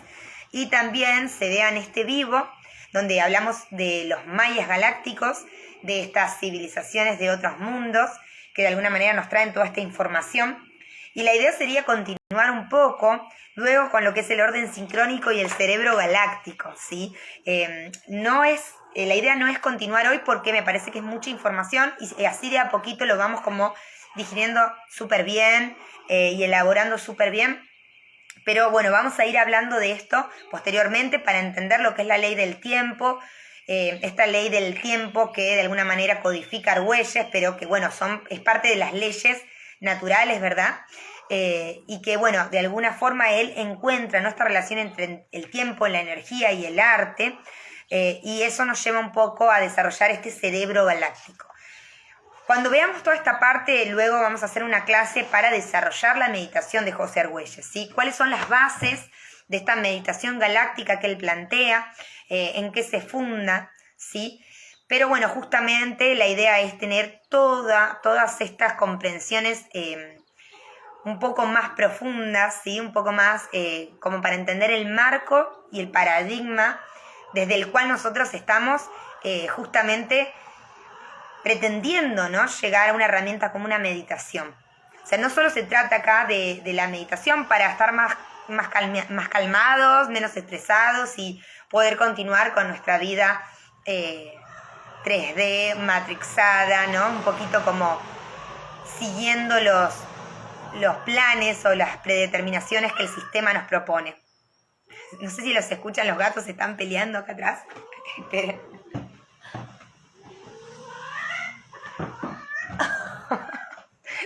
Y también se vean este vivo, donde hablamos de los mayas galácticos, de estas civilizaciones de otros mundos, que de alguna manera nos traen toda esta información. Y la idea sería continuar un poco luego con lo que es el orden sincrónico y el cerebro galáctico, ¿sí? La idea no es continuar hoy porque me parece que es mucha información y así de a poquito lo vamos como digiriendo súper bien y elaborando súper bien. Pero bueno, vamos a ir hablando de esto posteriormente para entender lo que es la ley del tiempo, esta ley del tiempo que de alguna manera codifica Argüelles, pero que bueno, es parte de las leyes naturales, ¿verdad? Y que bueno, de alguna forma él encuentra nuestra relación entre el tiempo, la energía y el arte, y eso nos lleva un poco a desarrollar este cerebro galáctico. Cuando veamos toda esta parte, luego vamos a hacer una clase para desarrollar la meditación de José Argüelles, ¿sí? ¿Cuáles son las bases de esta meditación galáctica que él plantea? ¿En qué se funda? ¿Sí? Pero bueno, justamente la idea es tener todas estas comprensiones un poco más profundas, ¿sí? Un poco más como para entender el marco y el paradigma desde el cual nosotros estamos justamente pretendiendo, ¿no?, llegar a una herramienta como una meditación. O sea, no solo se trata acá de la meditación para estar más calmados, menos estresados y poder continuar con nuestra vida 3D, matrixada, ¿no? Un poquito como siguiendo los planes o las predeterminaciones que el sistema nos propone. No sé si los escuchan, los gatos se están peleando acá atrás. Esperen.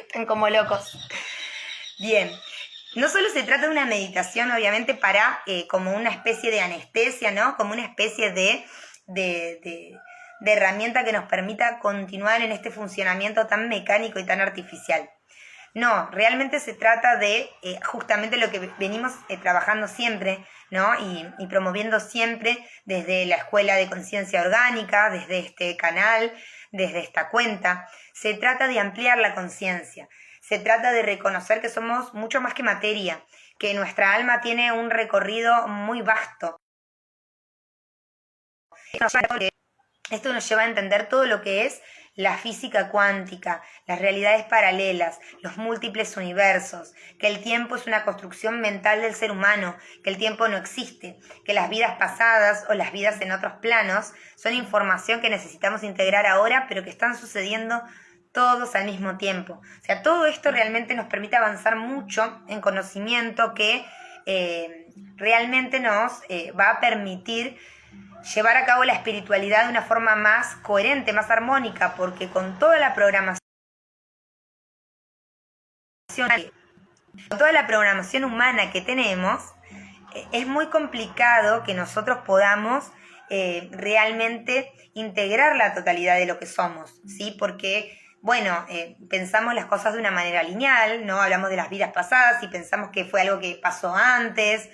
Están como locos. Bien. No solo se trata de una meditación, obviamente, para como una especie de anestesia, ¿no? Como una especie de de herramienta que nos permita continuar en este funcionamiento tan mecánico y tan artificial. No, realmente se trata de justamente lo que venimos trabajando siempre, ¿no? Y promoviendo siempre desde la Escuela de Conciencia Orgánica, desde este canal, desde esta cuenta. Se trata de ampliar la conciencia, se trata de reconocer que somos mucho más que materia, que nuestra alma tiene un recorrido muy vasto. Esto nos lleva a entender todo lo que es la física cuántica, las realidades paralelas, los múltiples universos, que el tiempo es una construcción mental del ser humano, que el tiempo no existe, que las vidas pasadas o las vidas en otros planos son información que necesitamos integrar ahora, pero que están sucediendo todos al mismo tiempo. O sea, todo esto realmente nos permite avanzar mucho en conocimiento que realmente nos va a permitir llevar a cabo la espiritualidad de una forma más coherente, más armónica, porque con toda la programación humana que tenemos, es muy complicado que nosotros podamos realmente integrar la totalidad de lo que somos, ¿sí? Porque, bueno, pensamos las cosas de una manera lineal, ¿no? Hablamos de las vidas pasadas y pensamos que fue algo que pasó antes,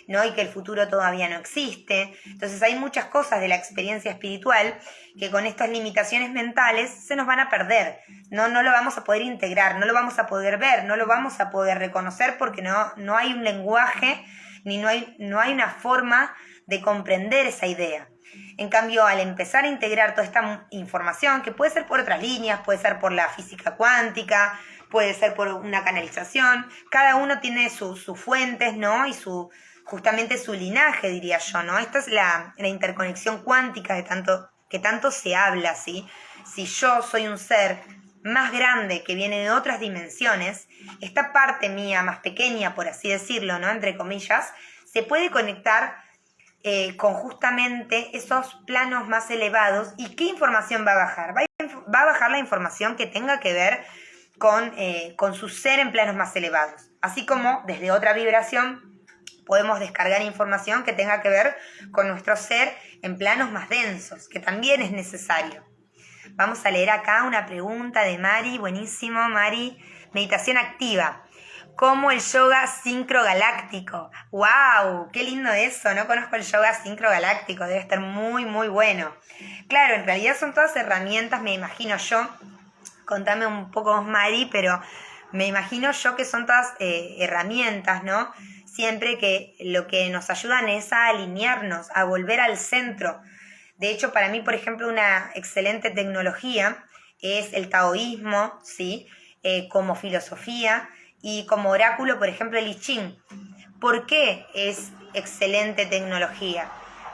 ¿no? Y que el futuro todavía no existe. Entonces hay muchas cosas de la experiencia espiritual que con estas limitaciones mentales se nos van a perder. No lo vamos a poder integrar, no lo vamos a poder ver, no lo vamos a poder reconocer porque no hay un lenguaje ni no hay una forma de comprender esa idea. En cambio, al empezar a integrar toda esta información, que puede ser por otras líneas, puede ser por la física cuántica, puede ser por una canalización, cada uno tiene sus fuentes, ¿no? Y justamente su linaje, diría yo, ¿no? Esta es la interconexión cuántica que tanto se habla, ¿sí? Si yo soy un ser más grande que viene de otras dimensiones, esta parte mía más pequeña, por así decirlo, ¿no? Entre comillas, se puede conectar con justamente esos planos más elevados. ¿Y qué información va a bajar? Va a bajar la información que tenga que ver con su ser en planos más elevados, así como desde otra vibración podemos descargar información que tenga que ver con nuestro ser en planos más densos, que también es necesario. Vamos a leer acá una pregunta de Mari, buenísimo, Mari. Meditación activa, como el yoga sincrogaláctico. ¡Wow! ¡Qué lindo eso! No conozco el yoga sincrogaláctico, debe estar muy, muy bueno. Claro, en realidad son todas herramientas, me imagino yo. Contame un poco más, Mari, pero me imagino yo que son todas herramientas, ¿no? Siempre que lo que nos ayudan es a alinearnos, a volver al centro. De hecho, para mí, por ejemplo, una excelente tecnología es el taoísmo, ¿sí? Como filosofía y como oráculo, por ejemplo, el I Ching. ¿Por qué es excelente tecnología?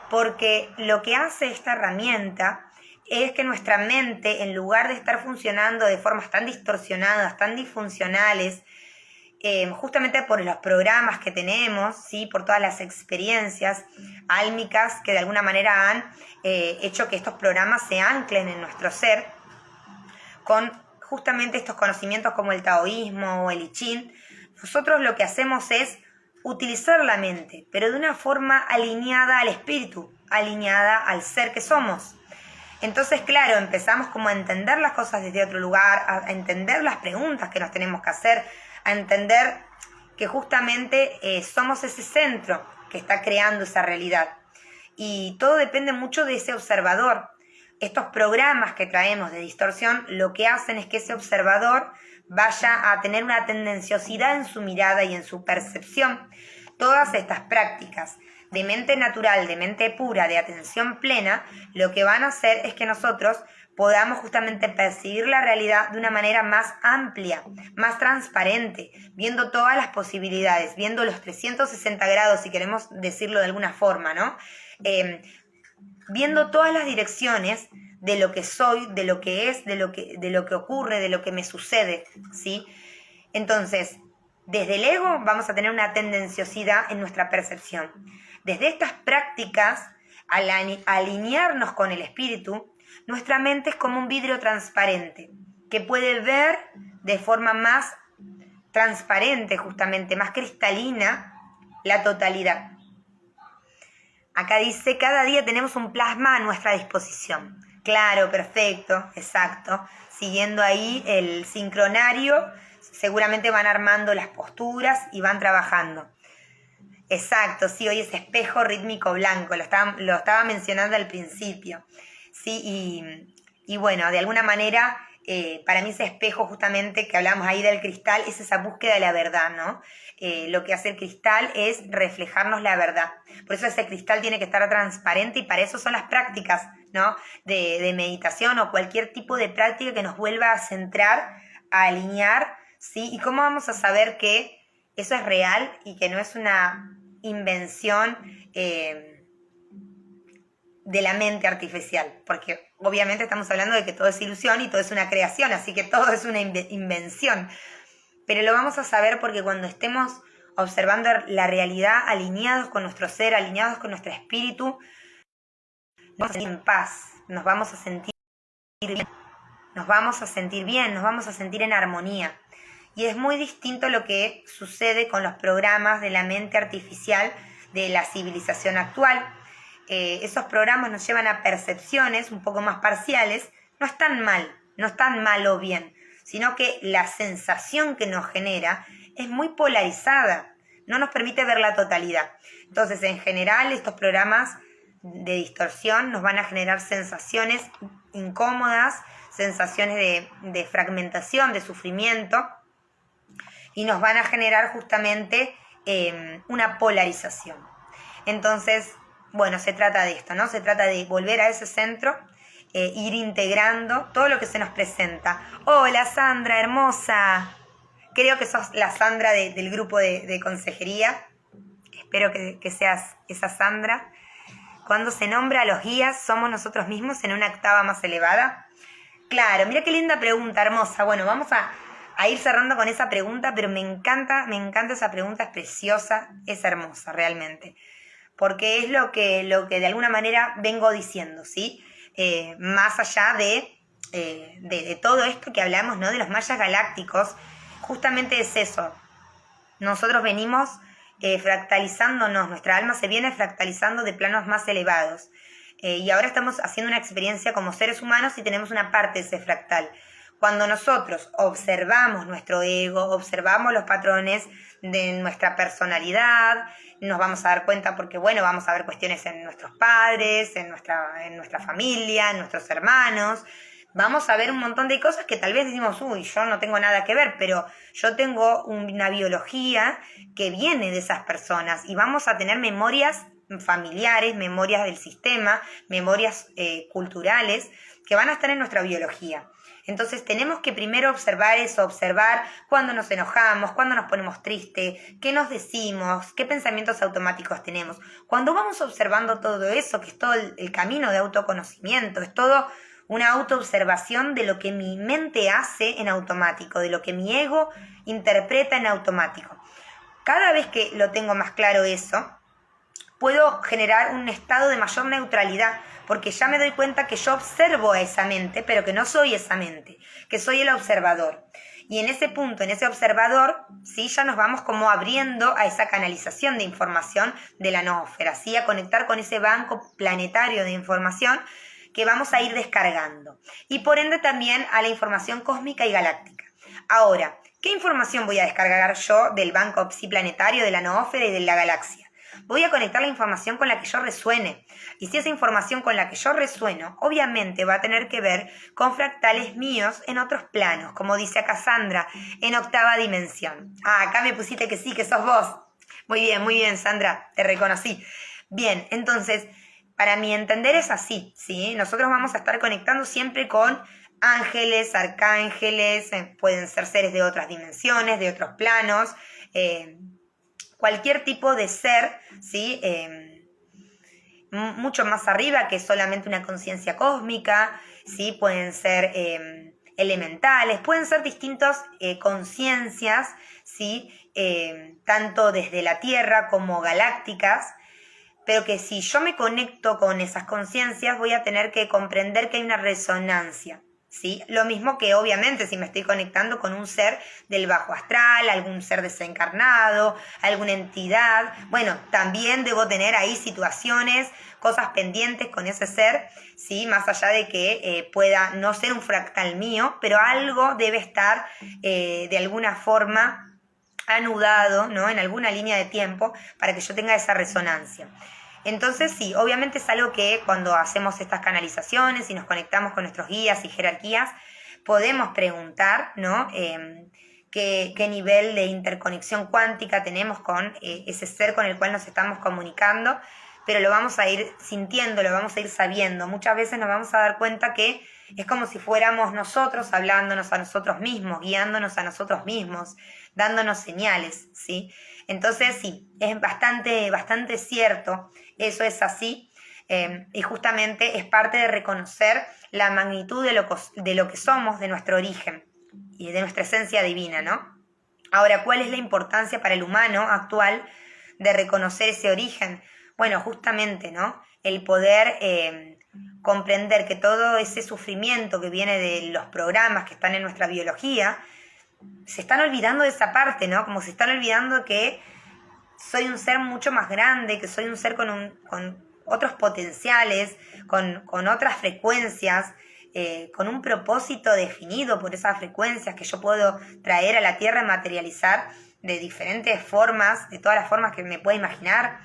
Porque lo que hace esta herramienta es que nuestra mente, en lugar de estar funcionando de formas tan distorsionadas, tan disfuncionales, justamente por los programas que tenemos, ¿sí? Por todas las experiencias álmicas que de alguna manera han hecho que estos programas se anclen en nuestro ser, con justamente estos conocimientos como el taoísmo o el I Ching, nosotros lo que hacemos es utilizar la mente, pero de una forma alineada al espíritu, alineada al ser que somos. Entonces, claro, empezamos como a entender las cosas desde otro lugar, a entender las preguntas que nos tenemos que hacer, a entender que justamente somos ese centro que está creando esa realidad. Y todo depende mucho de ese observador. Estos programas que traemos de distorsión lo que hacen es que ese observador vaya a tener una tendenciosidad en su mirada y en su percepción. Todas estas prácticas de mente natural, de mente pura, de atención plena, lo que van a hacer es que nosotros podamos justamente percibir la realidad de una manera más amplia, más transparente, viendo todas las posibilidades, viendo los 360 grados, si queremos decirlo de alguna forma, ¿no? Viendo todas las direcciones de lo que soy, de lo que es, de lo que ocurre, de lo que me sucede, ¿sí? Entonces, desde el ego vamos a tener una tendenciosidad en nuestra percepción. Desde estas prácticas, al alinearnos con el espíritu, nuestra mente es como un vidrio transparente, que puede ver de forma más transparente, justamente, más cristalina, la totalidad. Acá dice, cada día tenemos un plasma a nuestra disposición. Claro, perfecto, exacto. Siguiendo ahí el sincronario, seguramente van armando las posturas y van trabajando. Exacto, sí, hoy es espejo rítmico blanco, lo estaba mencionando al principio. Sí, y bueno, de alguna manera, para mí ese espejo justamente que hablamos ahí del cristal es esa búsqueda de la verdad, ¿no? Lo que hace el cristal es reflejarnos la verdad. Por eso ese cristal tiene que estar transparente y para eso son las prácticas, ¿no? De meditación o cualquier tipo de práctica que nos vuelva a centrar, a alinear, ¿sí? ¿Y cómo vamos a saber que eso es real y que no es una invención de la mente artificial? Porque obviamente estamos hablando de que todo es ilusión y todo es una creación, así que todo es una invención. Pero lo vamos a saber porque cuando estemos observando la realidad alineados con nuestro ser, alineados con nuestro espíritu, nos vamos a sentir en paz, nos vamos a sentir bien, nos vamos a sentir bien, nos vamos a sentir en armonía. Y es muy distinto lo que sucede con los programas de la mente artificial de la civilización actual. Esos programas nos llevan a percepciones un poco más parciales. No están mal, no están mal o bien, sino que la sensación que nos genera es muy polarizada, no nos permite ver la totalidad. Entonces, en general, estos programas de distorsión nos van a generar sensaciones incómodas, sensaciones de fragmentación, de sufrimiento, y nos van a generar justamente una polarización. Entonces, bueno, se trata de esto, ¿no? Se trata de volver a ese centro, ir integrando todo lo que se nos presenta. Hola Sandra, hermosa. Creo que sos la Sandra del grupo de consejería. Espero que seas esa Sandra. Cuando se nombra a los guías, ¿somos nosotros mismos en una octava más elevada? Claro, mira qué linda pregunta, hermosa. Bueno, vamos a ir cerrando con esa pregunta, pero me encanta esa pregunta, es preciosa, es hermosa realmente, porque es lo que de alguna manera vengo diciendo, ¿sí? Más allá de todo esto que hablamos, ¿no? De los mayas galácticos, justamente es eso. Nosotros venimos fractalizándonos, nuestra alma se viene fractalizando de planos más elevados. Y ahora estamos haciendo una experiencia como seres humanos y tenemos una parte de ese fractal. Cuando nosotros observamos nuestro ego, observamos los patrones de nuestra personalidad, nos vamos a dar cuenta porque, bueno, vamos a ver cuestiones en nuestros padres, en nuestra familia, en nuestros hermanos. Vamos a ver un montón de cosas que tal vez decimos, uy, yo no tengo nada que ver, pero yo tengo una biología que viene de esas personas y vamos a tener memorias familiares, memorias del sistema, memorias culturales que van a estar en nuestra biología. Entonces tenemos que primero observar eso, observar cuándo nos enojamos, cuándo nos ponemos tristes, qué nos decimos, qué pensamientos automáticos tenemos. Cuando vamos observando todo eso, que es todo el camino de autoconocimiento, es todo una autoobservación de lo que mi mente hace en automático, de lo que mi ego interpreta en automático. Cada vez que lo tengo más claro eso, puedo generar un estado de mayor neutralidad, porque ya me doy cuenta que yo observo a esa mente, pero que no soy esa mente, que soy el observador. Y en ese punto, en ese observador, ¿sí? Ya nos vamos como abriendo a esa canalización de información de la noósfera, ¿sí? A conectar con ese banco planetario de información que vamos a ir descargando. Y por ende también a la información cósmica y galáctica. Ahora, ¿qué información voy a descargar yo del banco psiplanetario, de la noósfera y de la galaxia? Voy a conectar la información con la que yo resuene. Y si esa información con la que yo resueno, obviamente va a tener que ver con fractales míos en otros planos, como dice acá Sandra, en octava dimensión. Ah, acá me pusiste que sí, que sos vos. Muy bien, Sandra, te reconocí. Bien, entonces, para mi entender es así, ¿sí? Nosotros vamos a estar conectando siempre con ángeles, arcángeles, pueden ser seres de otras dimensiones, de otros planos, cualquier tipo de ser, ¿sí? Mucho más arriba que solamente una conciencia cósmica, ¿sí? Pueden ser elementales, pueden ser distintas conciencias, ¿sí? Tanto desde la Tierra como galácticas, pero que si yo me conecto con esas conciencias voy a tener que comprender que hay una resonancia, ¿sí? Lo mismo que obviamente si me estoy conectando con un ser del bajo astral, algún ser desencarnado, alguna entidad, bueno, también debo tener ahí situaciones, cosas pendientes con ese ser, ¿sí? Más allá de que pueda no ser un fractal mío, pero algo debe estar de alguna forma anudado, ¿no? En alguna línea de tiempo para que yo tenga esa resonancia. Entonces sí, obviamente es algo que cuando hacemos estas canalizaciones y nos conectamos con nuestros guías y jerarquías, podemos preguntar, ¿no? ¿Qué nivel de interconexión cuántica tenemos con ese ser con el cual nos estamos comunicando? Pero lo vamos a ir sintiendo, lo vamos a ir sabiendo. Muchas veces nos vamos a dar cuenta que es como si fuéramos nosotros hablándonos a nosotros mismos, guiándonos a nosotros mismos, dándonos señales, ¿sí? Entonces sí, es bastante cierto, eso es así, y justamente es parte de reconocer la magnitud de lo que somos, de nuestro origen y de nuestra esencia divina, ¿no? Ahora, ¿cuál es la importancia para el humano actual de reconocer ese origen? Bueno, justamente, ¿no? El poder comprender que todo ese sufrimiento que viene de los programas que están en nuestra biología, se están olvidando de esa parte, ¿no? Como se están olvidando que soy un ser mucho más grande, que soy un ser con otros potenciales, con otras frecuencias, con un propósito definido por esas frecuencias que yo puedo traer a la Tierra y materializar de diferentes formas, de todas las formas que me pueda imaginar.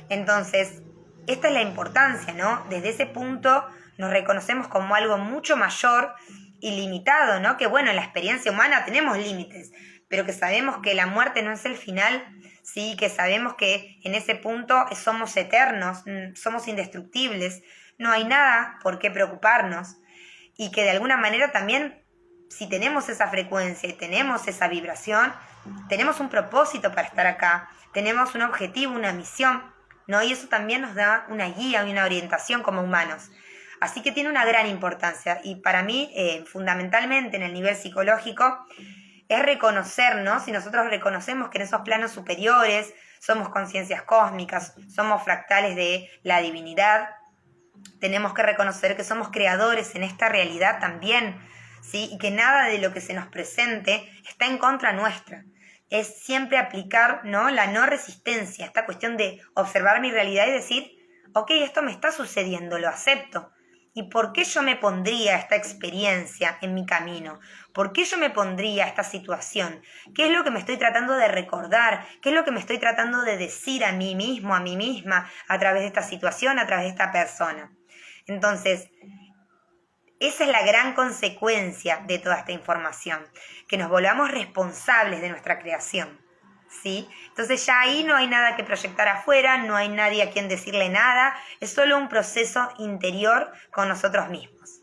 Entonces, esta es la importancia, ¿no? Desde ese punto nos reconocemos como algo mucho mayor y limitado, ¿no? Que bueno, en la experiencia humana tenemos límites, pero que sabemos que la muerte no es el final, sí, que sabemos que en ese punto somos eternos, somos indestructibles, no hay nada por qué preocuparnos y que de alguna manera también, si tenemos esa frecuencia y tenemos esa vibración, tenemos un propósito para estar acá, tenemos un objetivo, una misión, ¿no? Y eso también nos da una guía y una orientación como humanos. Así que tiene una gran importancia y para mí, fundamentalmente en el nivel psicológico, es reconocernos, si nosotros reconocemos que en esos planos superiores somos conciencias cósmicas, somos fractales de la divinidad, tenemos que reconocer que somos creadores en esta realidad también, ¿sí? Y que nada de lo que se nos presente está en contra nuestra. Es siempre aplicar, ¿no? La no resistencia, esta cuestión de observar mi realidad y decir, ok, esto me está sucediendo, lo acepto. ¿Y por qué yo me pondría esta experiencia en mi camino? ¿Por qué yo me pondría esta situación? ¿Qué es lo que me estoy tratando de recordar? ¿Qué es lo que me estoy tratando de decir a mí mismo, a mí misma, a través de esta situación, a través de esta persona? Entonces, esa es la gran consecuencia de toda esta información, que nos volvamos responsables de nuestra creación, ¿sí? Entonces ya ahí no hay nada que proyectar afuera, no hay nadie a quien decirle nada, es solo un proceso interior con nosotros mismos.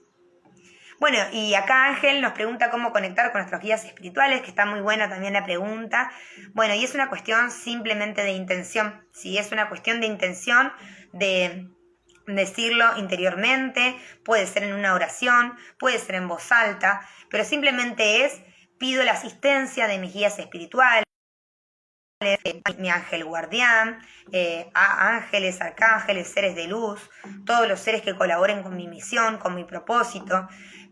Bueno, y acá Ángel nos pregunta cómo conectar con nuestros guías espirituales, que está muy buena también la pregunta. Bueno, y es una cuestión simplemente de intención, ¿sí? Es una cuestión de intención, de decirlo interiormente, puede ser en una oración, puede ser en voz alta, pero simplemente es, pido la asistencia de mis guías espirituales, mi ángel guardián, a ángeles, arcángeles, seres de luz, todos los seres que colaboren con mi misión, con mi propósito.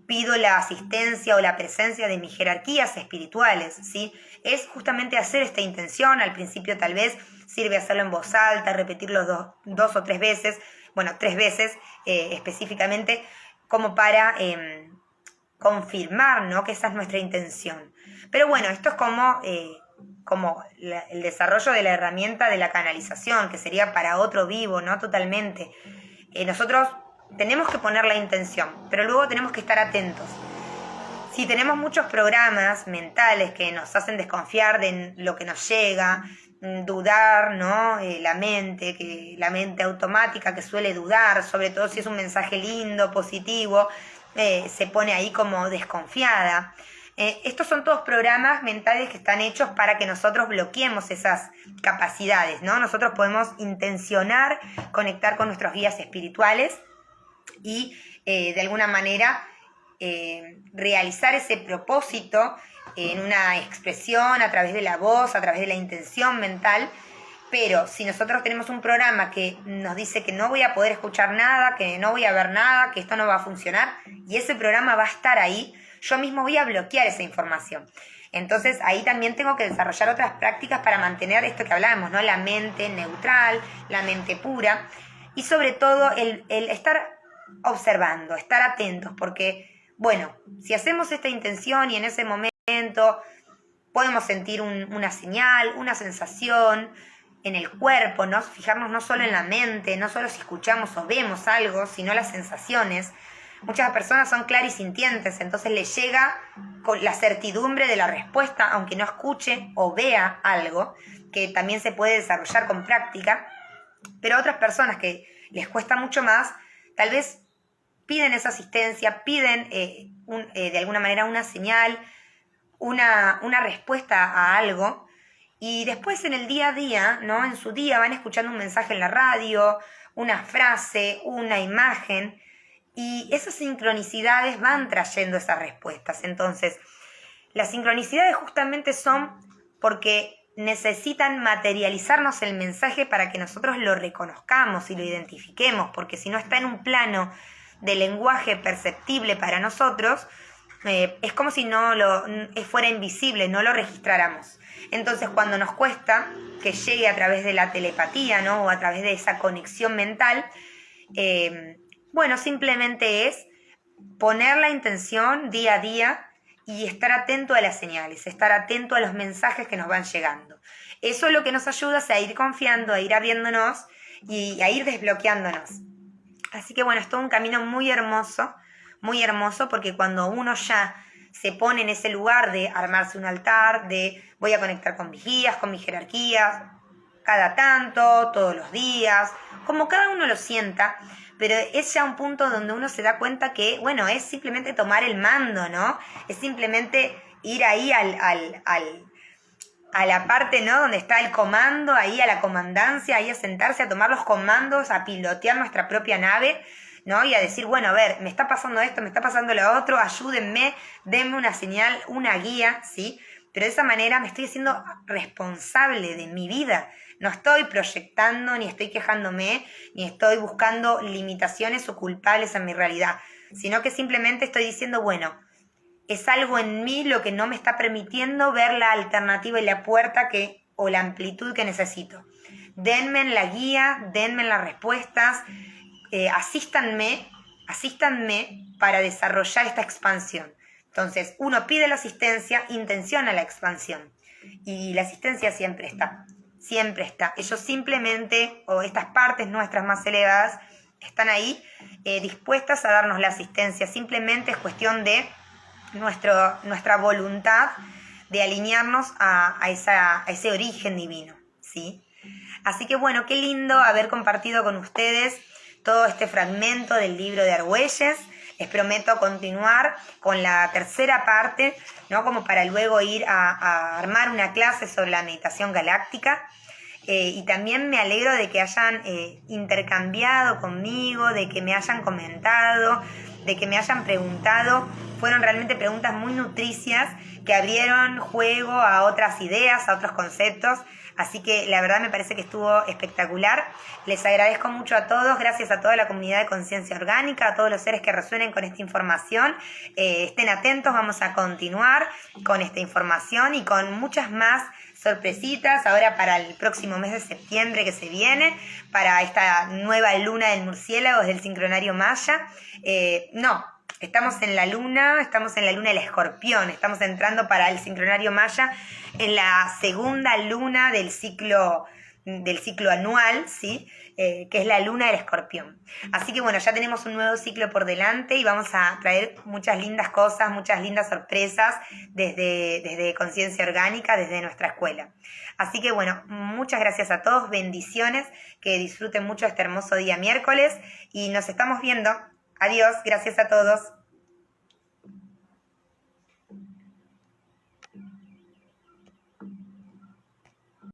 Pido la asistencia o la presencia de mis jerarquías espirituales, ¿sí? Es justamente hacer esta intención, al principio tal vez sirve hacerlo en voz alta, repetirlo dos o tres veces, bueno, 3 veces específicamente, como para confirmar, ¿no? Que esa es nuestra intención. Pero bueno, esto es como el desarrollo de la herramienta de la canalización, que sería para otro vivo, ¿no? Totalmente. Nosotros tenemos que poner la intención, pero luego tenemos que estar atentos. Si tenemos muchos programas mentales que nos hacen desconfiar de lo que nos llega, dudar, ¿no? La mente automática que suele dudar, sobre todo si es un mensaje lindo, positivo, se pone ahí como desconfiada. Estos son todos programas mentales que están hechos para que nosotros bloqueemos esas capacidades, ¿no? Nosotros podemos intencionar conectar con nuestros guías espirituales y de alguna manera realizar ese propósito en una expresión a través de la voz, a través de la intención mental, Pero si nosotros tenemos un programa que nos dice que no voy a poder escuchar nada, que no voy a ver nada, que esto no va a funcionar, y ese programa va a estar ahí, yo mismo voy a bloquear esa información. Entonces ahí también tengo que desarrollar otras prácticas para mantener esto que hablábamos, ¿no? La mente neutral, la mente pura, y sobre todo el estar observando, estar atentos, porque, bueno, si hacemos esta intención y en ese momento podemos sentir una señal, una sensación en el cuerpo, ¿no? Fijarnos no solo en la mente, no solo si escuchamos o vemos algo, sino las sensaciones. Muchas personas son clarisintientes, entonces les llega con la certidumbre de la respuesta, aunque no escuche o vea algo, que también se puede desarrollar con práctica. Pero otras personas que les cuesta mucho más, tal vez piden esa asistencia, piden de alguna manera una señal, una respuesta a algo, y después en el día a día, ¿no? En su día van escuchando un mensaje en la radio, una frase, una imagen, y esas sincronicidades van trayendo esas respuestas. Entonces, las sincronicidades justamente son porque necesitan materializarnos el mensaje para que nosotros lo reconozcamos y lo identifiquemos, porque si no está en un plano de lenguaje perceptible para nosotros, es como si no fuera invisible, no lo registráramos. Entonces, cuando nos cuesta que llegue a través de la telepatía, ¿no? O a través de esa conexión mental, bueno, simplemente es poner la intención día a día y estar atento a las señales, estar atento a los mensajes que nos van llegando. Eso es lo que nos ayuda a ir confiando, a ir abriéndonos y a ir desbloqueándonos. Así que bueno, es todo un camino muy hermoso, porque cuando uno ya se pone en ese lugar de armarse un altar, de voy a conectar con mis guías, con mis jerarquías, cada tanto, todos los días, como cada uno lo sienta, pero es ya un punto donde uno se da cuenta que, bueno, es simplemente tomar el mando, ¿no? Es simplemente ir ahí a la parte, ¿no? Donde está el comando, ahí a la comandancia, ahí a sentarse, a tomar los comandos, a pilotear nuestra propia nave, ¿no? Y a decir, bueno, a ver, me está pasando esto, me está pasando lo otro, ayúdenme, denme una señal, una guía, ¿sí? Pero de esa manera me estoy haciendo responsable de mi vida. No estoy proyectando, ni estoy quejándome, ni estoy buscando limitaciones o culpables en mi realidad, sino que simplemente estoy diciendo, bueno, es algo en mí lo que no me está permitiendo ver la alternativa y la puerta o la amplitud que necesito. Denme la guía, denme las respuestas, asístanme para desarrollar esta expansión. Entonces, uno pide la asistencia, intenciona la expansión. Y la asistencia siempre está. Ellos simplemente, o estas partes nuestras más elevadas, están ahí dispuestas a darnos la asistencia. Simplemente es cuestión de nuestra voluntad de alinearnos a ese origen divino, ¿sí? Así que bueno, qué lindo haber compartido con ustedes todo este fragmento del libro de Argüelles. Les prometo continuar con la tercera parte, ¿no? Como para luego ir a armar una clase sobre la meditación galáctica. Y también me alegro de que hayan intercambiado conmigo, de que me hayan comentado, de que me hayan preguntado. Fueron realmente preguntas muy nutricias que abrieron juego a otras ideas, a otros conceptos. Así que la verdad me parece que estuvo espectacular. Les agradezco mucho a todos, gracias a toda la comunidad de Conciencia Orgánica, a todos los seres que resuenen con esta información. Estén atentos, vamos a continuar con esta información y con muchas más sorpresitas ahora para el próximo mes de septiembre que se viene, para esta nueva luna del murciélago del sincronario maya. Estamos en la luna del escorpión, estamos entrando para el sincronario maya en la segunda luna del ciclo anual, ¿sí? Que es la luna del escorpión. Así que bueno, ya tenemos un nuevo ciclo por delante y vamos a traer muchas lindas cosas, muchas lindas sorpresas desde Conciencia Orgánica, desde nuestra escuela. Así que bueno, muchas gracias a todos, bendiciones, que disfruten mucho este hermoso día miércoles y nos estamos viendo. Adiós, gracias a todos.